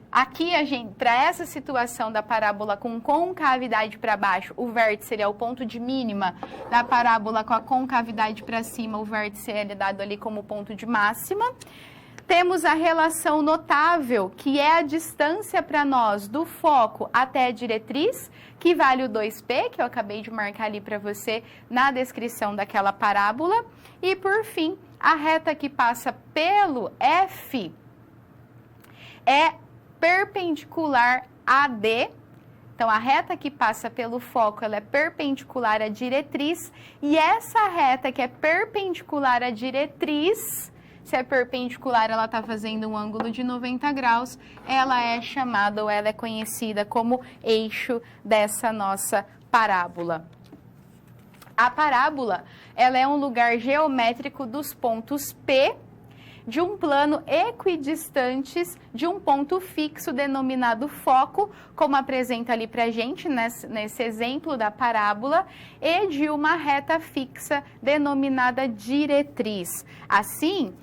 Aqui, para essa situação da parábola com concavidade para baixo, o vértice seria o ponto de mínima. Da parábola com a concavidade para cima, o vértice é dado ali como ponto de máxima. Temos a relação notável, que é a distância para nós do foco até a diretriz, que vale o 2P, que eu acabei de marcar ali para você na descrição daquela parábola. E, por fim, a reta que passa pelo F é perpendicular a D. Então, a reta que passa pelo foco, ela é perpendicular à diretriz. E essa reta que é perpendicular à diretriz Se é perpendicular, ela está fazendo um ângulo de 90 graus, ela é chamada ou ela é conhecida como eixo dessa nossa parábola. A parábola, ela é um lugar geométrico dos pontos P de um plano equidistantes de um ponto fixo denominado foco, como apresenta ali para a gente nesse exemplo da parábola, e de uma reta fixa denominada diretriz. Assim,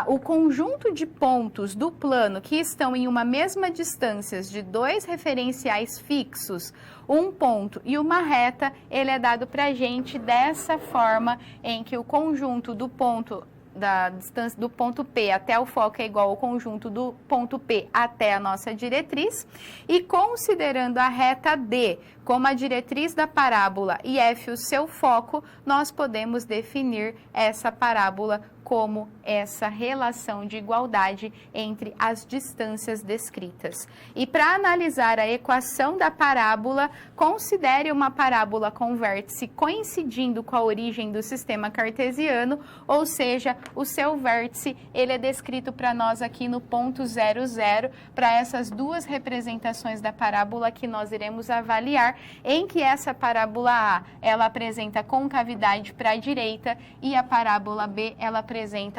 o conjunto de pontos do plano que estão em uma mesma distância de dois referenciais fixos, um ponto e uma reta, ele é dado para a gente dessa forma, em que o conjunto do ponto da distância do ponto P até o foco é igual ao conjunto do ponto P até a nossa diretriz, e considerando a reta D como a diretriz da parábola e F o seu foco, nós podemos definir essa parábola como essa relação de igualdade entre as distâncias descritas. E para analisar a equação da parábola, considere uma parábola com vértice coincidindo com a origem do sistema cartesiano, ou seja, o seu vértice ele é descrito para nós aqui no ponto 0, 0, para essas duas representações da parábola que nós iremos avaliar, em que essa parábola A, ela apresenta concavidade para a direita e a parábola B, ela apresenta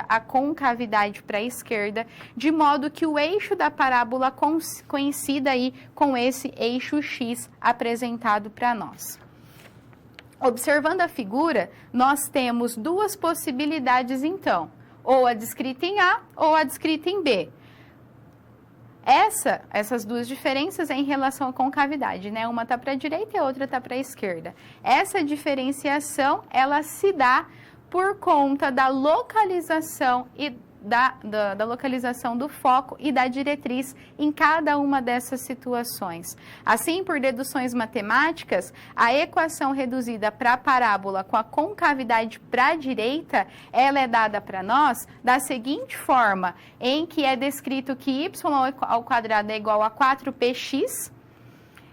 a concavidade para a esquerda, de modo que o eixo da parábola coincida aí com esse eixo X apresentado para nós. Observando a figura, nós temos duas possibilidades então, ou a descrita em A ou a descrita em B. Essas duas diferenças é em relação à concavidade, né? Uma está para a direita e a outra está para a esquerda. Essa diferenciação, ela se dá por conta da localização e da localização do foco e da diretriz em cada uma dessas situações. Assim, por deduções matemáticas, a equação reduzida para a parábola com a concavidade para a direita, ela é dada para nós da seguinte forma, em que é descrito que y ao quadrado é igual a 4px,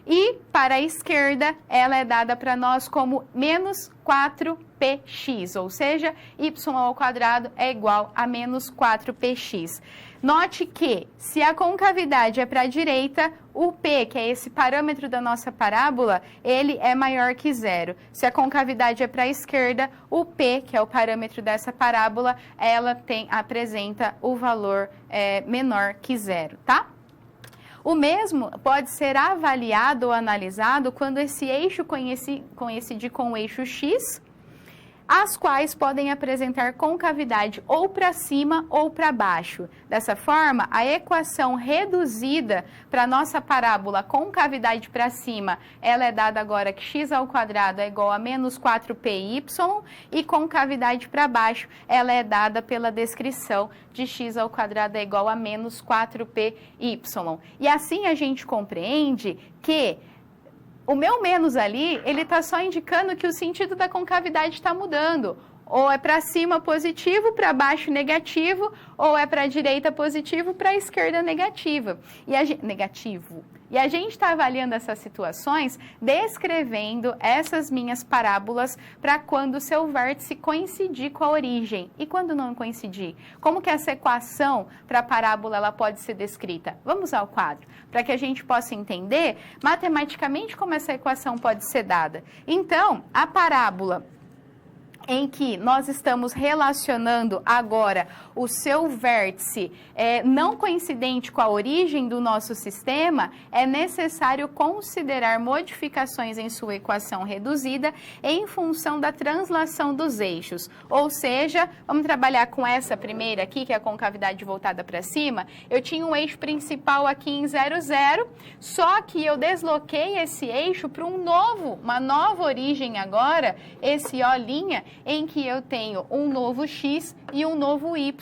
e para a esquerda, ela é dada para nós como menos 4px, ou seja, y ao quadrado é igual a menos 4px. Note que, se a concavidade é para a direita, o P, que é esse parâmetro da nossa parábola, ele é maior que zero. Se a concavidade é para a esquerda, o P, que é o parâmetro dessa parábola, ela apresenta o valor menor que zero, tá? O mesmo pode ser avaliado ou analisado quando esse eixo coincide com o eixo X, as quais podem apresentar concavidade ou para cima ou para baixo. Dessa forma, a equação reduzida para a nossa parábola concavidade para cima, ela é dada agora que x ao quadrado é igual a menos 4py, e concavidade para baixo, ela é dada pela descrição de x ao quadrado é igual a menos 4py. E assim a gente compreende que o meu menos ali, ele está só indicando que o sentido da concavidade está mudando. Ou é para cima positivo, para baixo negativo, ou é para a direita positivo, para a esquerda negativo. E a gente está avaliando essas situações, descrevendo essas minhas parábolas para quando o seu vértice coincidir com a origem. E quando não coincidir? Como que essa equação para a parábola ela pode ser descrita? Vamos ao quadro, para que a gente possa entender matematicamente como essa equação pode ser dada. Então, a parábola em que nós estamos relacionando agora o seu vértice não coincidente com a origem do nosso sistema, é necessário considerar modificações em sua equação reduzida em função da translação dos eixos. Ou seja, vamos trabalhar com essa primeira aqui, que é a concavidade voltada para cima. Eu tinha um eixo principal aqui em 0, 0, só que eu desloquei esse eixo para uma nova origem agora, esse O', em que eu tenho um novo x e um novo y,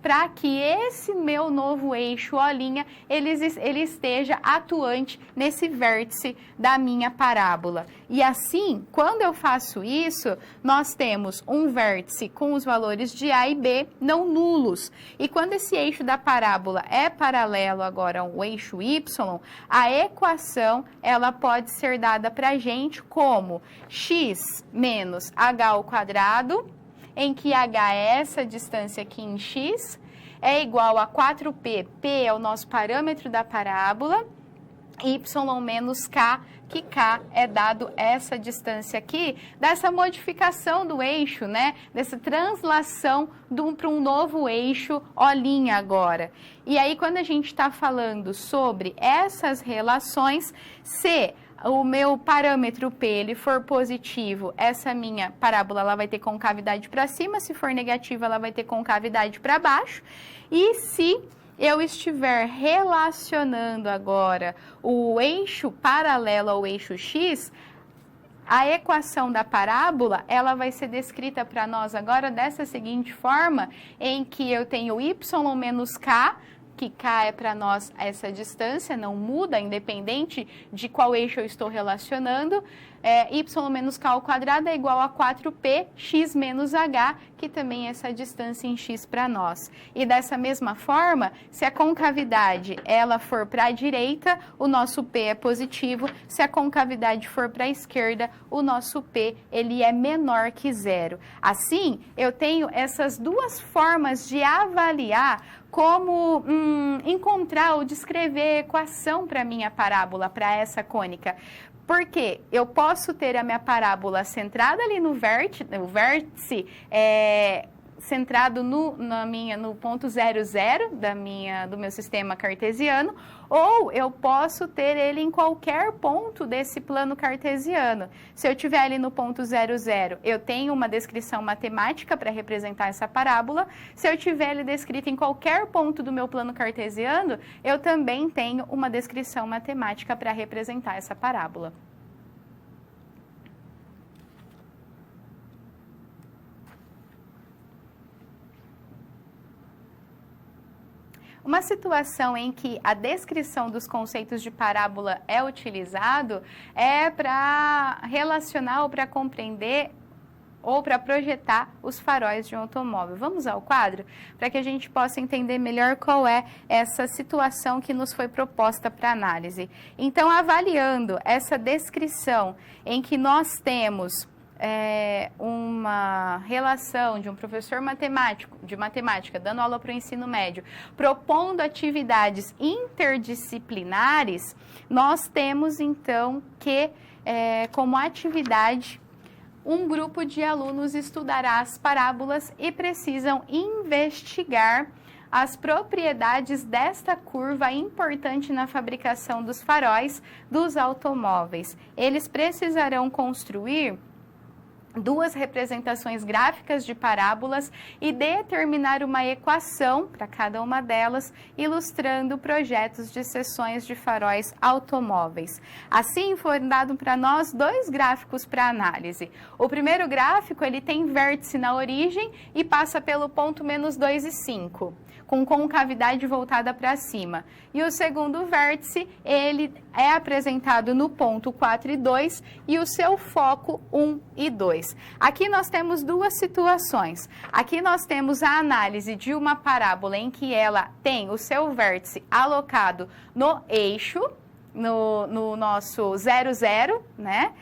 para que esse meu novo eixo O', ele esteja atuante nesse vértice da minha parábola. E assim, quando eu faço isso, nós temos um vértice com os valores de A e B não nulos. E quando esse eixo da parábola é paralelo agora ao eixo y, a equação ela pode ser dada para a gente como x menos h ao quadrado em que H é essa distância aqui em x, é igual a 4P, P é o nosso parâmetro da parábola, y menos k, que k é dado essa distância aqui, dessa modificação do eixo, né? Dessa translação para um novo eixo O' agora. E aí, quando a gente está falando sobre essas relações, se o meu parâmetro P ele for positivo, essa minha parábola ela vai ter concavidade para cima, se for negativa, ela vai ter concavidade para baixo. E se eu estiver relacionando agora o eixo paralelo ao eixo x, a equação da parábola, ela vai ser descrita para nós agora dessa seguinte forma, em que eu tenho y menos k, que k é para nós essa distância, não muda, independente de qual eixo eu estou relacionando, y menos k ao quadrado é igual a 4p x menos h, que também é essa distância em x para nós. E dessa mesma forma, se a concavidade ela for para a direita, o nosso p é positivo, se a concavidade for para a esquerda, o nosso p ele é menor que zero. Assim, eu tenho essas duas formas de avaliar como encontrar ou descrever a equação para a minha parábola, para essa cônica. Porque eu posso ter a minha parábola centrada ali no vértice centrado no ponto 0, 0 do meu sistema cartesiano, ou eu posso ter ele em qualquer ponto desse plano cartesiano. Se eu tiver ali no ponto 0, 0, eu tenho uma descrição matemática para representar essa parábola. Se eu tiver ele descrito em qualquer ponto do meu plano cartesiano, eu também tenho uma descrição matemática para representar essa parábola. Uma situação em que a descrição dos conceitos de parábola é utilizado é para relacionar ou para compreender ou para projetar os faróis de um automóvel. Vamos ao quadro para que a gente possa entender melhor qual é essa situação que nos foi proposta para análise. Então, avaliando essa descrição em que nós temos uma relação de um professor de matemática dando aula para o ensino médio, propondo atividades interdisciplinares, nós temos então que, como atividade, um grupo de alunos estudará as parábolas e precisam investigar as propriedades desta curva importante na fabricação dos faróis dos automóveis. Eles precisarão construir duas representações gráficas de parábolas e determinar uma equação para cada uma delas, ilustrando projetos de seções de faróis automóveis. Assim, foram dados para nós dois gráficos para análise. O primeiro gráfico, ele tem vértice na origem e passa pelo ponto menos 2 e 5, com concavidade voltada para cima. E o segundo vértice, ele é apresentado no ponto 4 e 2 e o seu foco 1 e 2. Aqui nós temos duas situações. Aqui nós temos a análise de uma parábola em que ela tem o seu vértice alocado no eixo, no nosso 0, 0, né?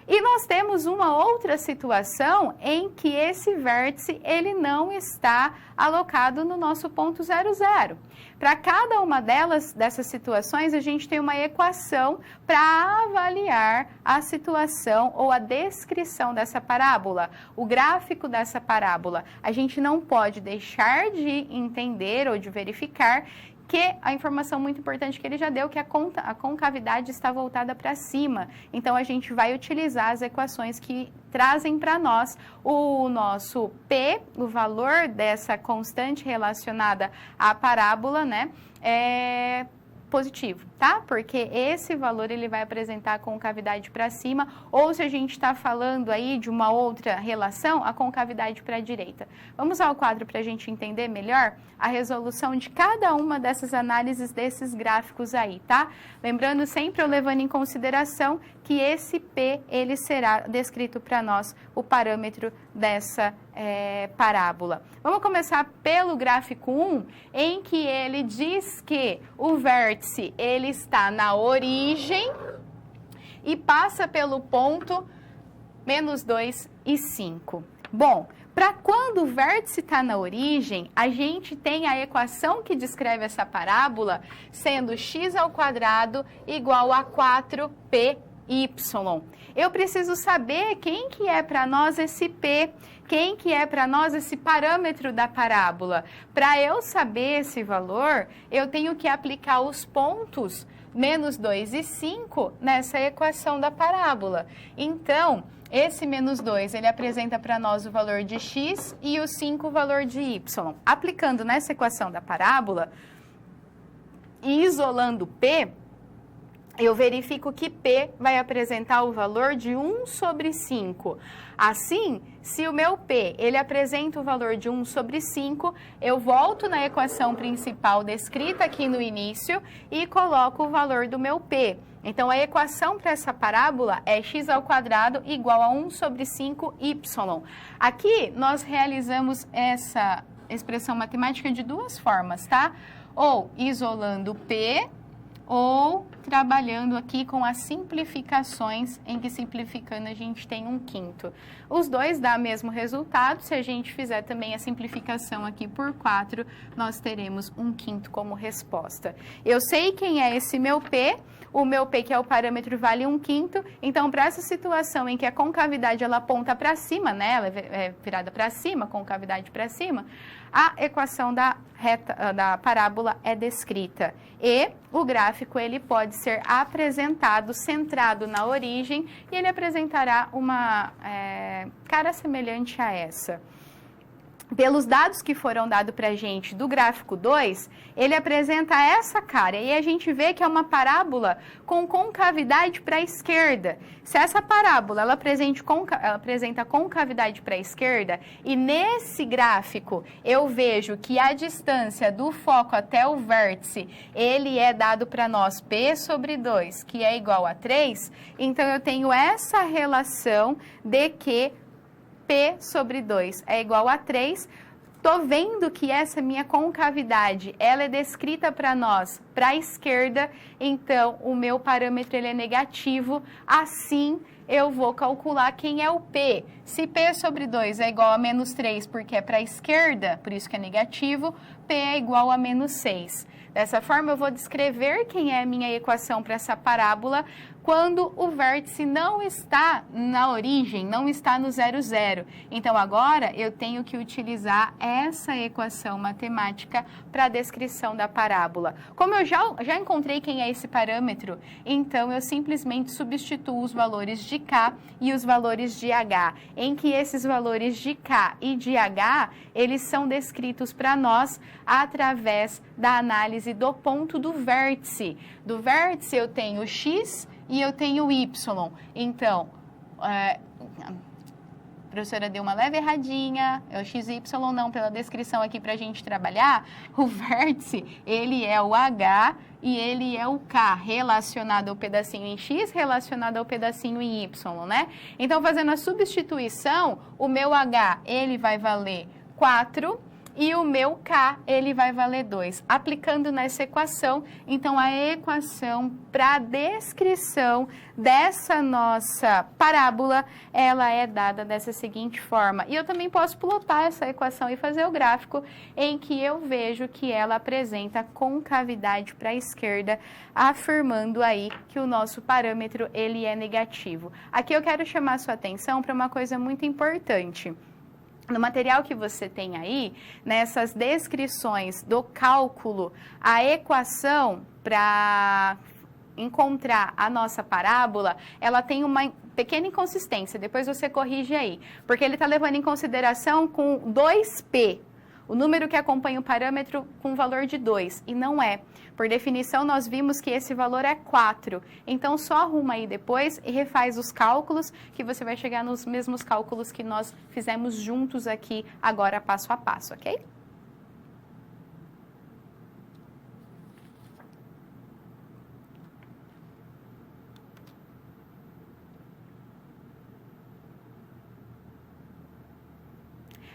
E nós temos uma outra situação em que esse vértice ele não está alocado no nosso ponto 0, 0. Para cada uma dessas situações, a gente tem uma equação para avaliar a situação ou a descrição dessa parábola, o gráfico dessa parábola. A gente não pode deixar de entender ou de verificar que a informação muito importante que ele já deu, que a concavidade está voltada para cima. Então, a gente vai utilizar as equações que trazem para nós o nosso P, o valor dessa constante relacionada à parábola, né? Positivo, tá? Porque esse valor ele vai apresentar a concavidade para cima, ou se a gente está falando aí de uma outra relação, a concavidade para a direita. Vamos ao quadro para a gente entender melhor a resolução de cada uma dessas análises desses gráficos aí, tá? Lembrando sempre, eu levando em consideração que esse P, ele será descrito para nós o parâmetro dessa parábola. Vamos começar pelo gráfico 1, em que ele diz que o vértice ele está na origem e passa pelo ponto menos 2 e 5. Bom, Para quando o vértice está na origem, a gente tem a equação que descreve essa parábola sendo x ao quadrado igual a 4py. Eu preciso saber quem que é para nós esse p, quem que é para nós esse parâmetro da parábola. Para eu saber esse valor, eu tenho que aplicar os pontos menos 2 e 5 nessa equação da parábola. Então, esse menos 2, ele apresenta para nós o valor de x e o 5 o valor de y. Aplicando nessa equação da parábola e isolando p, eu verifico que P vai apresentar o valor de 1 sobre 5. Assim, se o meu P ele apresenta o valor de 1 sobre 5, eu volto na equação principal descrita aqui no início e coloco o valor do meu P. Então, a equação para essa parábola é x ao quadrado igual a 1 sobre 5y. Aqui, nós realizamos essa expressão matemática de duas formas, tá? Ou isolando P, ou trabalhando aqui com as simplificações, em que simplificando a gente tem 1/5. Os dois dão o mesmo resultado. Se a gente fizer também a simplificação aqui por 4, nós teremos 1/5 como resposta. Eu sei quem é esse meu P, o meu P, que é o parâmetro, vale 1/5. Então, para essa situação em que a concavidade ela aponta para cima, né, ela é virada para cima, concavidade para cima, a equação da parábola é descrita. E o gráfico ele pode ser apresentado centrado na origem e ele apresentará uma cara semelhante a essa. Pelos dados que foram dados para a gente do gráfico 2, ele apresenta essa cara. E a gente vê que é uma parábola com concavidade para a esquerda. Se essa parábola ela apresenta concavidade para a esquerda, e nesse gráfico eu vejo que a distância do foco até o vértice, ele é dado para nós P sobre 2, que é igual a 3, então eu tenho essa relação de que P sobre 2 é igual a 3. Estou vendo que essa minha concavidade, ela é descrita para nós para a esquerda, então o meu parâmetro ele é negativo, assim eu vou calcular quem é o P. Se P sobre 2 é igual a menos 3 porque é para a esquerda, por isso que é negativo, P é igual a menos 6. Dessa forma, eu vou descrever quem é a minha equação para essa parábola quando o vértice não está na origem, não está no 0, 0. Então, agora, eu tenho que utilizar essa equação matemática para a descrição da parábola. Como eu já encontrei quem é esse parâmetro, então eu simplesmente substituo os valores de K e os valores de H, em que esses valores de K e de H, eles são descritos para nós através da análise do ponto do vértice. Do vértice eu tenho X e eu tenho Y. Então, a professora deu uma leve erradinha, é o XY não, pela descrição aqui para a gente trabalhar, o vértice, ele é o H e ele é o K, relacionado ao pedacinho em X, relacionado ao pedacinho em Y, né? Então, fazendo a substituição, o meu H, ele vai valer 4, e o meu K, ele vai valer 2. Aplicando nessa equação, então a equação para a descrição dessa nossa parábola, ela é dada dessa seguinte forma. E eu também posso plotar essa equação e fazer o gráfico em que eu vejo que ela apresenta concavidade para a esquerda, afirmando aí que o nosso parâmetro, ele é negativo. Aqui eu quero chamar a sua atenção para uma coisa muito importante. No material que você tem aí, nessas descrições do cálculo, a equação para encontrar a nossa parábola, ela tem uma pequena inconsistência, depois você corrige aí, porque ele está levando em consideração com 2P, o número que acompanha o parâmetro com valor de 2, e não é. Por definição, nós vimos que esse valor é 4. Então, só arruma aí depois e refaz os cálculos, que você vai chegar nos mesmos cálculos que nós fizemos juntos aqui, agora passo a passo, ok?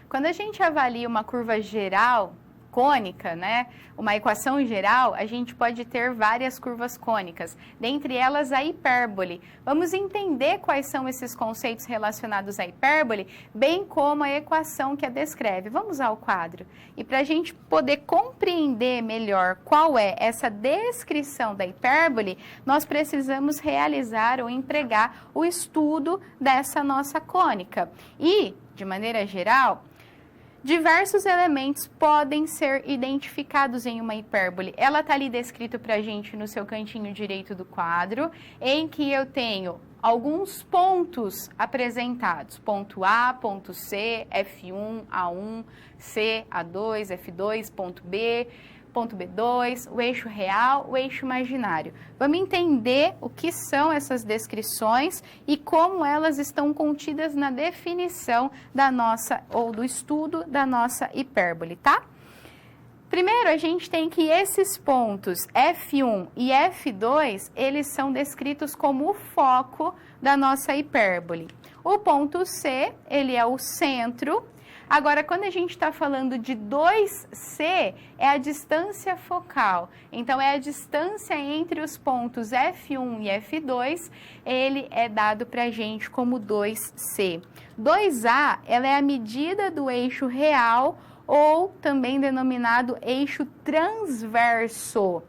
Quando a gente avalia uma curva geral cônica, né, uma equação geral, a gente pode ter várias curvas cônicas, dentre elas a hipérbole. Vamos entender quais são esses conceitos relacionados à hipérbole, bem como a equação que a descreve. Vamos ao quadro. E para a gente poder compreender melhor qual é essa descrição da hipérbole, nós precisamos realizar ou empregar o estudo dessa nossa cônica. E, de maneira geral, diversos elementos podem ser identificados em uma hipérbole. Ela está ali descrito para a gente no seu cantinho direito do quadro, em que eu tenho alguns pontos apresentados. Ponto A, ponto C, F1, A1, C, A2, F2, ponto B, ponto B2, o eixo real, o eixo imaginário. Vamos entender o que são essas descrições e como elas estão contidas na definição da nossa, ou do estudo da nossa hipérbole, tá? Primeiro, a gente tem que esses pontos F1 e F2, eles são descritos como o foco da nossa hipérbole. O ponto C, ele é o centro. Agora, quando a gente está falando de 2C, é a distância focal. Então, é a distância entre os pontos F1 e F2, ele é dado para a gente como 2C. 2A, ela é a medida do eixo real ou também denominado eixo transverso.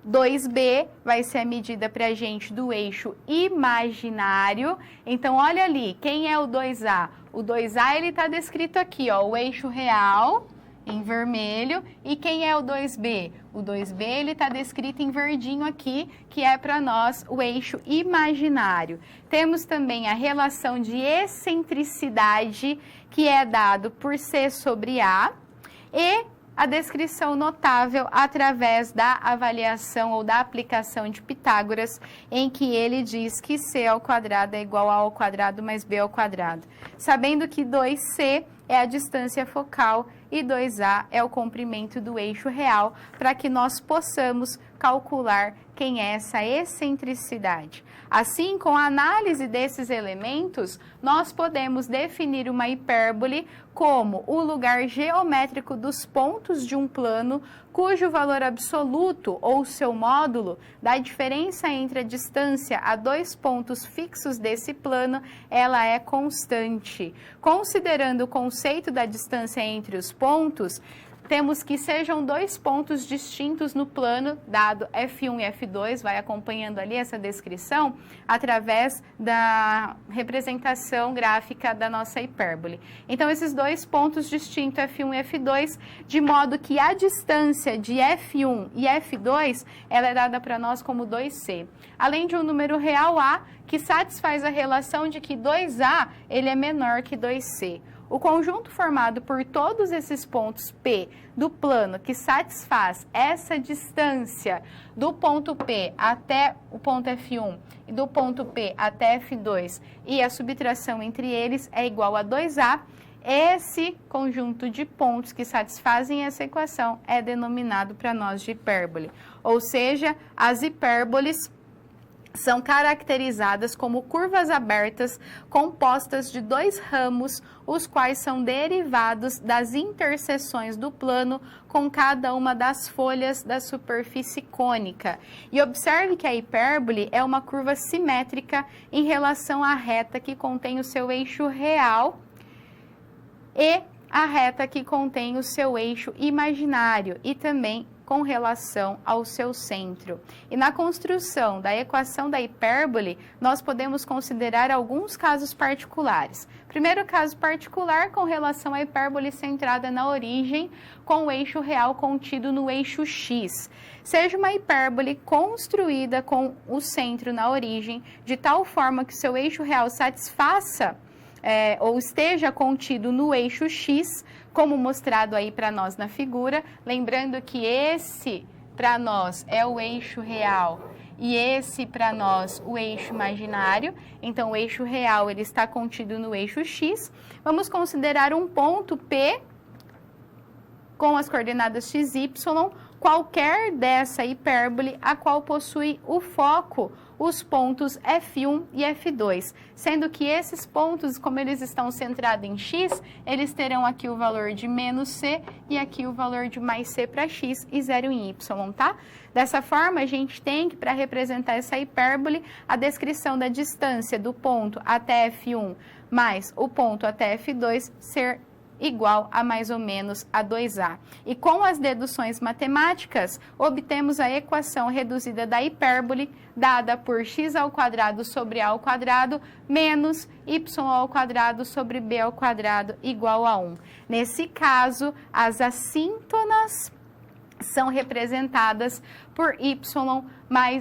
2B vai ser a medida para a gente do eixo imaginário. Então, olha ali, quem é o 2A? O 2A, ele está descrito aqui, ó, o eixo real, em vermelho. E quem é o 2B? O 2B, ele está descrito em verdinho aqui, que é para nós o eixo imaginário. Temos também a relação de excentricidade, que é dado por C sobre A, e a descrição notável através da avaliação ou da aplicação de Pitágoras, em que ele diz que C ao quadrado é igual a A ao quadrado mais B ao quadrado. Sabendo que 2C é a distância focal e 2A é o comprimento do eixo real, para que nós possamos calcular quem é essa excentricidade. Assim, com a análise desses elementos, nós podemos definir uma hipérbole como o lugar geométrico dos pontos de um plano cujo valor absoluto ou seu módulo da diferença entre a distância a dois pontos fixos desse plano, ela é constante. Considerando o conceito da distância entre os pontos, temos que sejam dois pontos distintos no plano, dado F1 e F2, vai acompanhando ali essa descrição, através da representação gráfica da nossa hipérbole. Então, esses dois pontos distintos, F1 e F2, de modo que a distância de F1 e F2, ela é dada para nós como 2C. Além de um número real A, que satisfaz a relação de que 2A, ele é menor que 2C. O conjunto formado por todos esses pontos P do plano que satisfaz essa distância do ponto P até o ponto F1 e do ponto P até F2 e a subtração entre eles é igual a 2A, esse conjunto de pontos que satisfazem essa equação é denominado para nós de hipérbole. Ou seja, as hipérboles são caracterizadas como curvas abertas compostas de dois ramos, os quais são derivados das interseções do plano com cada uma das folhas da superfície cônica. E observe que a hipérbole é uma curva simétrica em relação à reta que contém o seu eixo real e a reta que contém o seu eixo imaginário e também com relação ao seu centro. E na construção da equação da hipérbole, nós podemos considerar alguns casos particulares. Primeiro caso particular com relação à hipérbole centrada na origem, com o eixo real contido no eixo x. Seja uma hipérbole construída com o centro na origem, de tal forma que seu eixo real satisfaça ou esteja contido no eixo x, como mostrado aí para nós na figura, lembrando que esse para nós é o eixo real e esse para nós o eixo imaginário. Então, o eixo real ele está contido no eixo x. Vamos considerar um ponto P com as coordenadas x, y, qualquer dessa hipérbole a qual possui o foco, os pontos F1 e F2, sendo que esses pontos, como eles estão centrados em x, eles terão aqui o valor de menos c e aqui o valor de mais c para x e 0 em y, tá? Dessa forma, a gente tem que, para representar essa hipérbole, a descrição da distância do ponto até F1 mais o ponto até F2 ser igual a mais ou menos a 2a. E com as deduções matemáticas, obtemos a equação reduzida da hipérbole, dada por x ao quadrado sobre a ao quadrado, menos y ao quadrado sobre b ao quadrado, igual a 1. Nesse caso, as assíntonas são representadas por y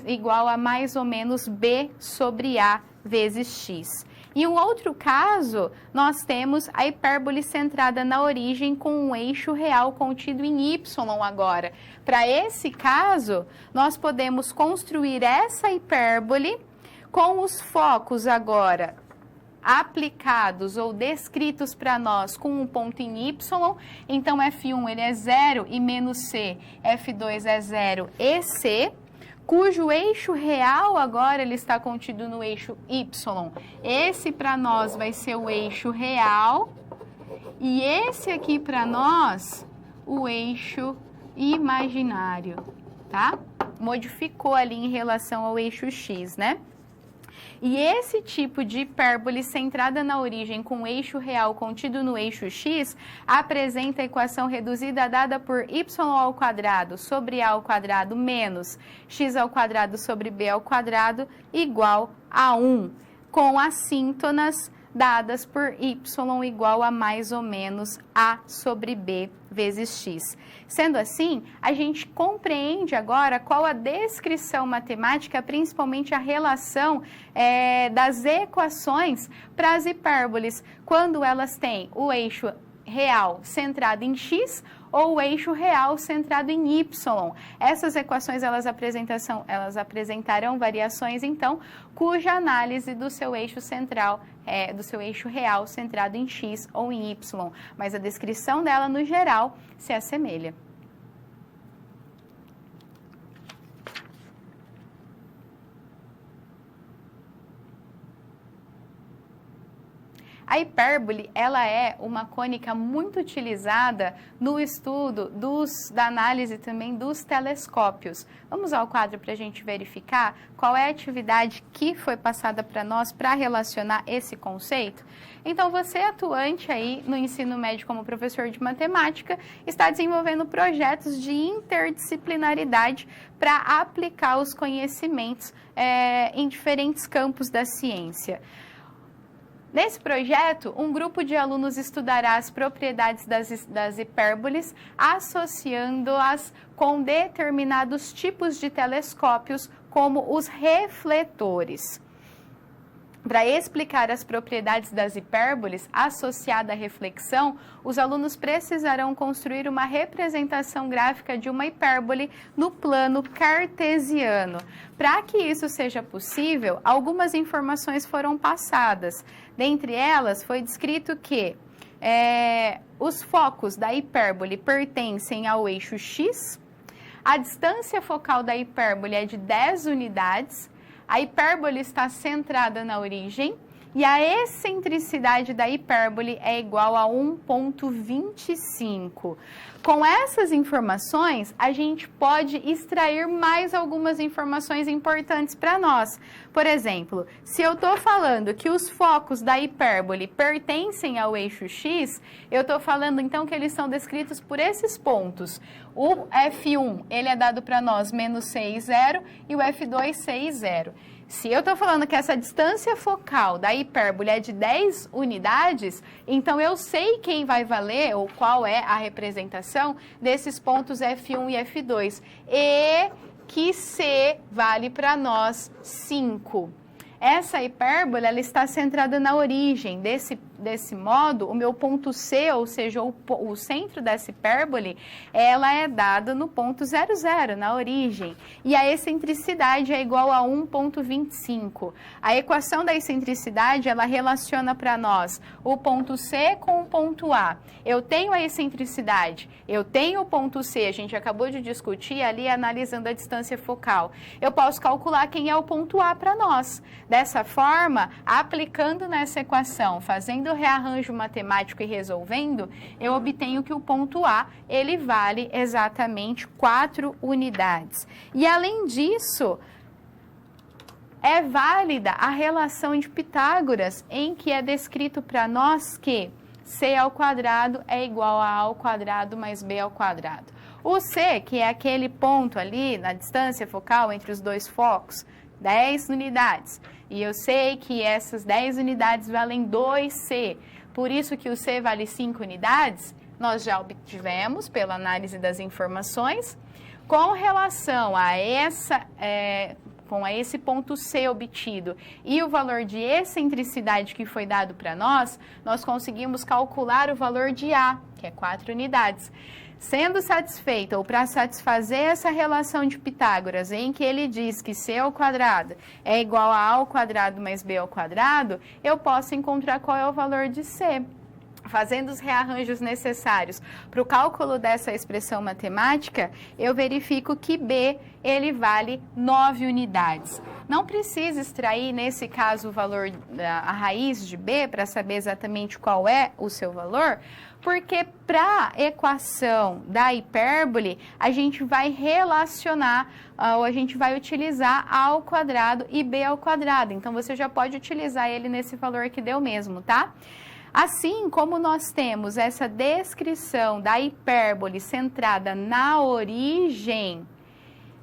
igual a mais ou menos b sobre a vezes x. E um outro caso, nós temos a hipérbole centrada na origem com um eixo real contido em y agora. Para esse caso, nós podemos construir essa hipérbole com os focos agora aplicados ou descritos para nós com um ponto em y. Então, F1 ele é 0 e menos c, F2 é 0 e c, cujo eixo real agora ele está contido no eixo y. Esse para nós vai ser o eixo real e esse aqui para nós o eixo imaginário, tá? Modificou ali em relação ao eixo x, né? E esse tipo de hipérbole centrada na origem com eixo real contido no eixo x apresenta a equação reduzida dada por y ao quadrado sobre a ao quadrado menos x ao quadrado sobre b ao quadrado igual a 1, com assíntonas dadas por y igual a mais ou menos a sobre b vezes x. Sendo assim, a gente compreende agora qual a descrição matemática, principalmente a relação das equações para as hipérboles, quando elas têm o eixo real centrado em x ou o eixo real centrado em y. Essas equações elas apresentarão variações, então, cuja análise do seu eixo central, do seu eixo real centrado em x ou em y, mas a descrição dela, no geral, se assemelha. A hipérbole, ela é uma cônica muito utilizada no estudo da análise também dos telescópios. Vamos ao quadro para a gente verificar qual é a atividade que foi passada para nós para relacionar esse conceito. Então, você atuante aí no ensino médio como professor de matemática, está desenvolvendo projetos de interdisciplinaridade para aplicar os conhecimentos em diferentes campos da ciência. Nesse projeto, um grupo de alunos estudará as propriedades das hipérboles, associando-as com determinados tipos de telescópios, como os refletores. Para explicar as propriedades das hipérboles associada à reflexão, os alunos precisarão construir uma representação gráfica de uma hipérbole no plano cartesiano. Para que isso seja possível, algumas informações foram passadas. Dentre elas, foi descrito que os focos da hipérbole pertencem ao eixo x, a distância focal da hipérbole é de 10 unidades, a hipérbole está centrada na origem e a excentricidade da hipérbole é igual a 1,25. Com essas informações, a gente pode extrair mais algumas informações importantes para nós. Por exemplo, se eu estou falando que os focos da hipérbole pertencem ao eixo x, eu estou falando então que eles são descritos por esses pontos. O F1, ele é dado para nós menos 6, 0 e o F2, 6, 0. Se eu estou falando que essa distância focal da hipérbole é de 10 unidades, então eu sei quem vai valer, ou qual é a representação desses pontos F1 e F2. E que C vale para nós 5. Essa hipérbole ela está centrada na origem. desse modo, o meu ponto C, ou seja, o centro dessa hipérbole, ela é dada no ponto 00, na origem. E a excentricidade é igual a 1,25. A equação da excentricidade, ela relaciona para nós o ponto C com o ponto A. Eu tenho a excentricidade, eu tenho o ponto C, a gente acabou de discutir ali analisando a distância focal. Eu posso calcular quem é o ponto A para nós. Dessa forma, aplicando nessa equação, fazendo o rearranjo matemático e resolvendo, eu obtenho que o ponto A, ele vale exatamente 4 unidades. E além disso, é válida a relação de Pitágoras, em que é descrito para nós que C ao quadrado é igual a A ao quadrado mais B ao quadrado. O C, que é aquele ponto ali na distância focal entre os dois focos, 10 unidades. E eu sei que essas 10 unidades valem 2C. Por isso que o C vale 5 unidades, nós já obtivemos pela análise das informações. Com relação a esse ponto C obtido e o valor de excentricidade que foi dado para nós conseguimos calcular o valor de A, que é 4 unidades. Sendo satisfeita, ou para satisfazer essa relação de Pitágoras, em que ele diz que C ao quadrado é igual a A ao quadrado mais B ao quadrado, eu posso encontrar qual é o valor de C. Fazendo os rearranjos necessários para o cálculo dessa expressão matemática, eu verifico que B, ele vale 9 unidades. Não precisa extrair, nesse caso, o valor, a raiz de B, para saber exatamente qual é o seu valor, porque para a equação da hipérbole, a gente vai relacionar, ou a gente vai utilizar A ao quadrado e B ao quadrado. Então, você já pode utilizar ele nesse valor que deu mesmo, tá? Assim como nós temos essa descrição da hipérbole centrada na origem,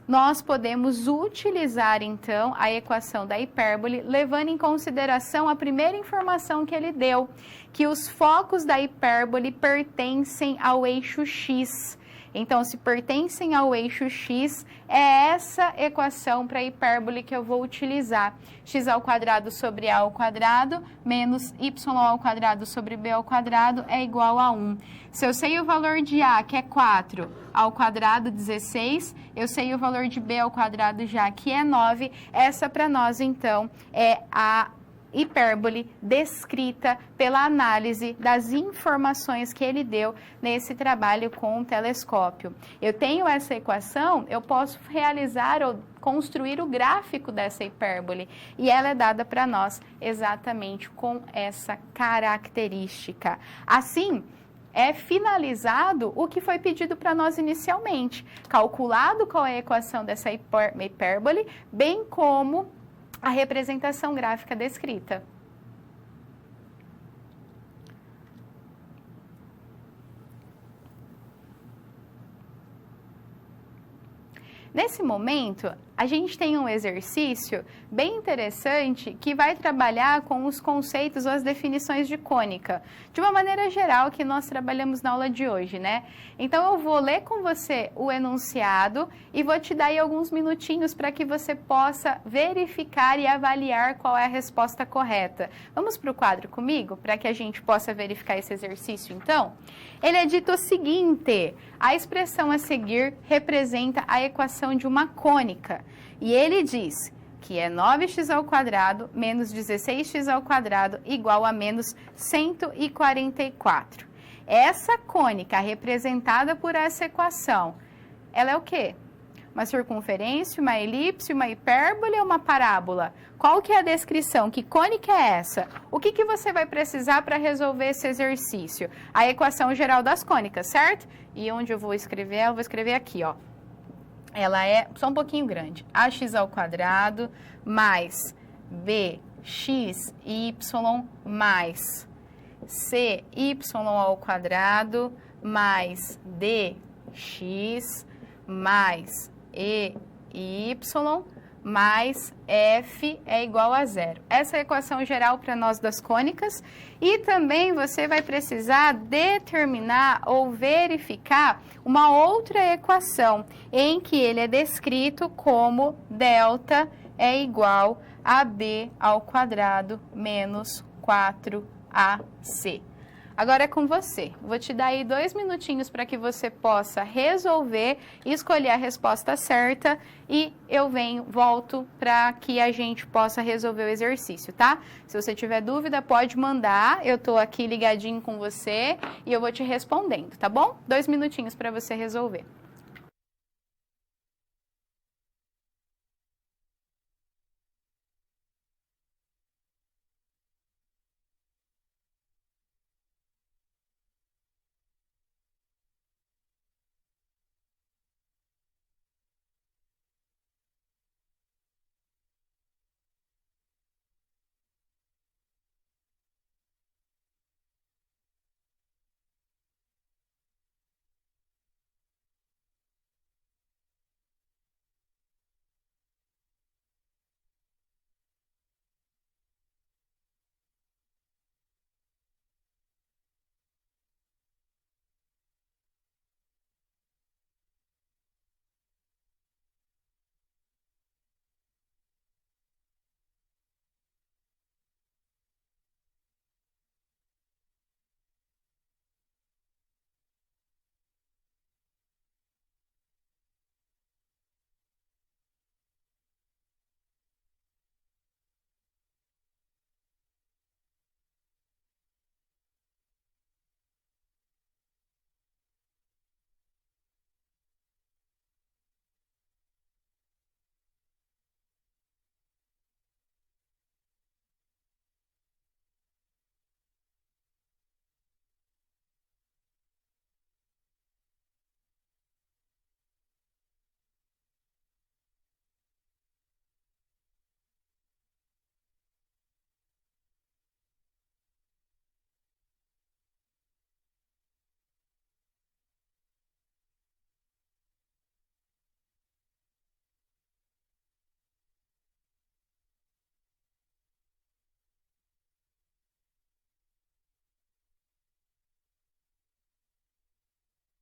nós podemos utilizar, então, a equação da hipérbole, levando em consideração a primeira informação que ele deu, que os focos da hipérbole pertencem ao eixo x. Então, se pertencem ao eixo x, é essa equação para a hipérbole que eu vou utilizar. X ao quadrado sobre A ao quadrado menos y ao quadrado sobre B ao quadrado é igual a 1. Se eu sei o valor de A, que é 4, ao quadrado, 16, eu sei o valor de B ao quadrado já, que é 9. Essa para nós, então, é a hipérbole descrita pela análise das informações que ele deu nesse trabalho com o telescópio. Eu tenho essa equação, eu posso realizar ou construir o gráfico dessa hipérbole e ela é dada para nós exatamente com essa característica. Assim, é finalizado o que foi pedido para nós inicialmente, calculado qual é a equação dessa hipérbole, bem como a representação gráfica descrita. Nesse momento, a gente tem um exercício bem interessante que vai trabalhar com os conceitos ou as definições de cônica, de uma maneira geral que nós trabalhamos na aula de hoje, né? Então, eu vou ler com você o enunciado e vou te dar aí alguns minutinhos para que você possa verificar e avaliar qual é a resposta correta. Vamos para o quadro comigo, para que a gente possa verificar esse exercício, então? Ele é dito o seguinte: a expressão a seguir representa a equação de uma cônica. E ele diz que é 9x ao quadrado menos 16x ao quadrado igual a menos 144. Essa cônica representada por essa equação, ela é o quê? Uma circunferência, uma elipse, uma hipérbole ou uma parábola? Qual que é a descrição? Que cônica é essa? O que você vai precisar para resolver esse exercício? A equação geral das cônicas, certo? E onde eu vou escrever? Eu vou escrever aqui, ó. Ela é só um pouquinho grande. Ax ao quadrado mais bxy mais cy ao quadrado mais dx mais ey mais f é igual a 0. Essa é a equação geral para nós das cônicas. E também você vai precisar determinar ou verificar uma outra equação em que ele é descrito como delta é igual a b ao quadrado menos 4ac. AC. Agora é com você. Vou te dar aí 2 minutinhos para que você possa resolver, escolher a resposta certa e eu volto para que a gente possa resolver o exercício, tá? Se você tiver dúvida, pode mandar. Eu tô aqui ligadinho com você e eu vou te respondendo, tá bom? 2 minutinhos para você resolver.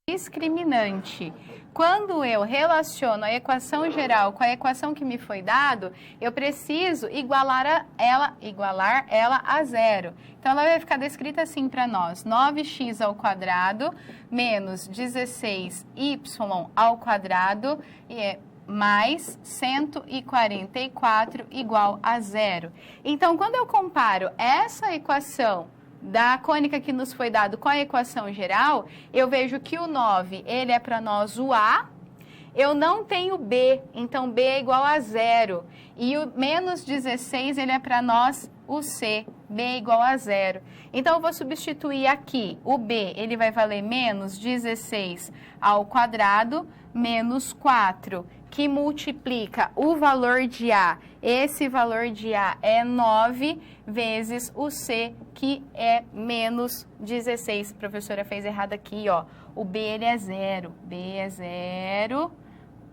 Discriminante. Quando eu relaciono a equação geral com a equação que me foi dado, eu preciso igualar ela a zero. Então, ela vai ficar descrita assim para nós: 9x ao quadrado menos 16y ao quadrado mais 144 igual a zero. Então, quando eu comparo essa equação da cônica que nos foi dado com a equação geral, eu vejo que o 9, ele é para nós o A, eu não tenho B, então B é igual a zero. E o menos 16, ele é para nós o C, B é igual a zero. Então, eu vou substituir aqui o B, ele vai valer menos 16 ao quadrado, menos 4, que multiplica o valor de A. Esse valor de A é 9 vezes o C, que é menos 16. A professora fez errado aqui, ó. O B, ele é zero. B é zero.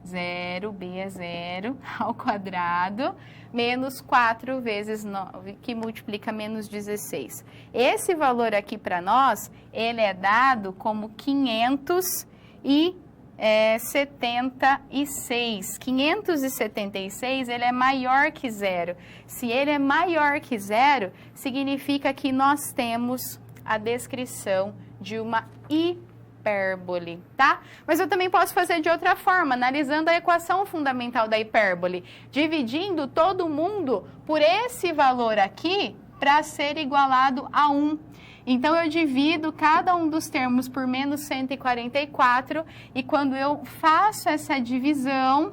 0, B é 0 ao quadrado, menos 4 vezes 9, que multiplica menos 16. Esse valor aqui para nós, ele é dado como 576. 576, ele é maior que zero. Se ele é maior que zero, significa que nós temos a descrição de uma hipérbole, tá? Mas eu também posso fazer de outra forma, analisando a equação fundamental da hipérbole, dividindo todo mundo por esse valor aqui para ser igualado a 1. Então, eu divido cada um dos termos por menos 144 e quando eu faço essa divisão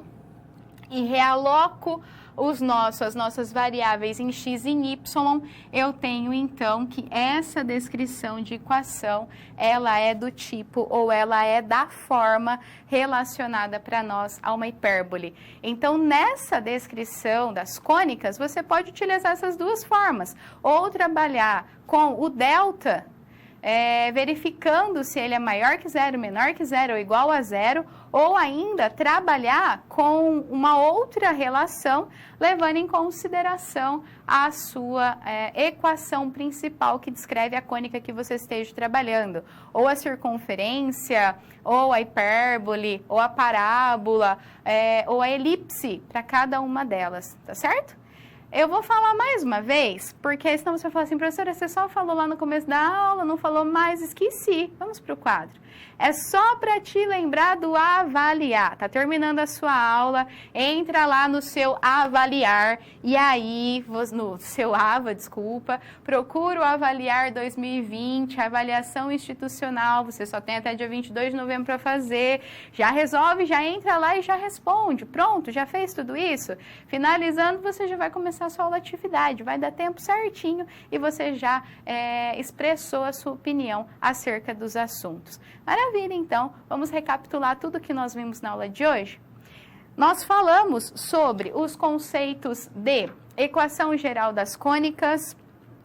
e realoco as nossas variáveis em x e em y, eu tenho então que essa descrição de equação, ela é do tipo ou ela é da forma relacionada para nós a uma hipérbole. Então, nessa descrição das cônicas, você pode utilizar essas duas formas, ou trabalhar com o delta, verificando se ele é maior que zero, menor que zero ou igual a zero, ou ainda trabalhar com uma outra relação, levando em consideração a sua equação principal que descreve a cônica que você esteja trabalhando, ou a circunferência, ou a hipérbole, ou a parábola, ou a elipse, para cada uma delas, tá certo? Eu vou falar mais uma vez, porque senão você vai falar assim, professora, você só falou lá no começo da aula, não falou mais, esqueci. Vamos para o quadro. É só para te lembrar do avaliar. Tá terminando a sua aula, entra lá no seu avaliar e aí, no seu AVA, desculpa, procura o avaliar 2020, avaliação institucional, você só tem até dia 22 de novembro para fazer. Já resolve, já entra lá e já responde. Pronto, já fez tudo isso? Finalizando, você já vai começar a sua aula atividade, vai dar tempo certinho e você já expressou a sua opinião acerca dos assuntos. Maravilha, então, vamos recapitular tudo que nós vimos na aula de hoje? Nós falamos sobre os conceitos de equação geral das cônicas,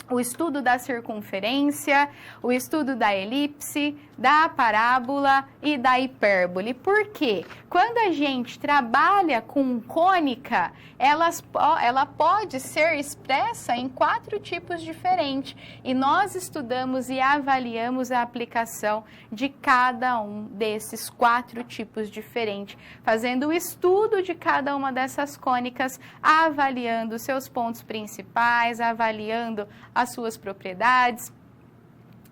o estudo da circunferência, o estudo da elipse, da parábola e da hipérbole. Por quê? Quando a gente trabalha com cônica, ela pode ser expressa em 4 tipos diferentes e nós estudamos e avaliamos a aplicação de cada um desses 4 tipos diferentes, fazendo o estudo de cada uma dessas cônicas, avaliando seus pontos principais, avaliando as suas propriedades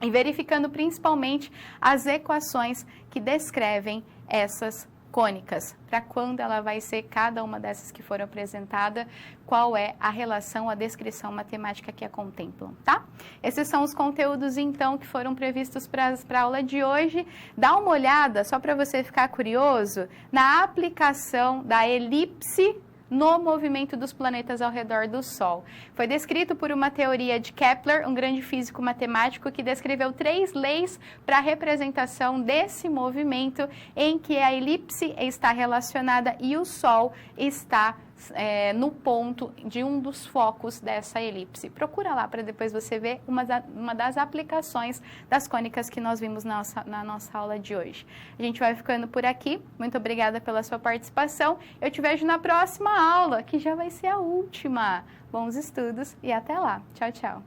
e verificando principalmente as equações que descrevem essas cônicas, para quando ela vai ser cada uma dessas que foram apresentadas, qual é a relação, a descrição matemática que a contemplam, tá? Esses são os conteúdos, então, que foram previstos para a aula de hoje. Dá uma olhada, só para você ficar curioso, na aplicação da elipse no movimento dos planetas ao redor do Sol. Foi descrito por uma teoria de Kepler, um grande físico matemático, que descreveu 3 leis para a representação desse movimento, em que a elipse está relacionada e o Sol está no ponto de um dos focos dessa elipse. Procura lá para depois você ver uma das aplicações das cônicas que nós vimos na nossa aula de hoje. A gente vai ficando por aqui. Muito obrigada pela sua participação. Eu te vejo na próxima aula, que já vai ser a última. Bons estudos e até lá. Tchau, tchau.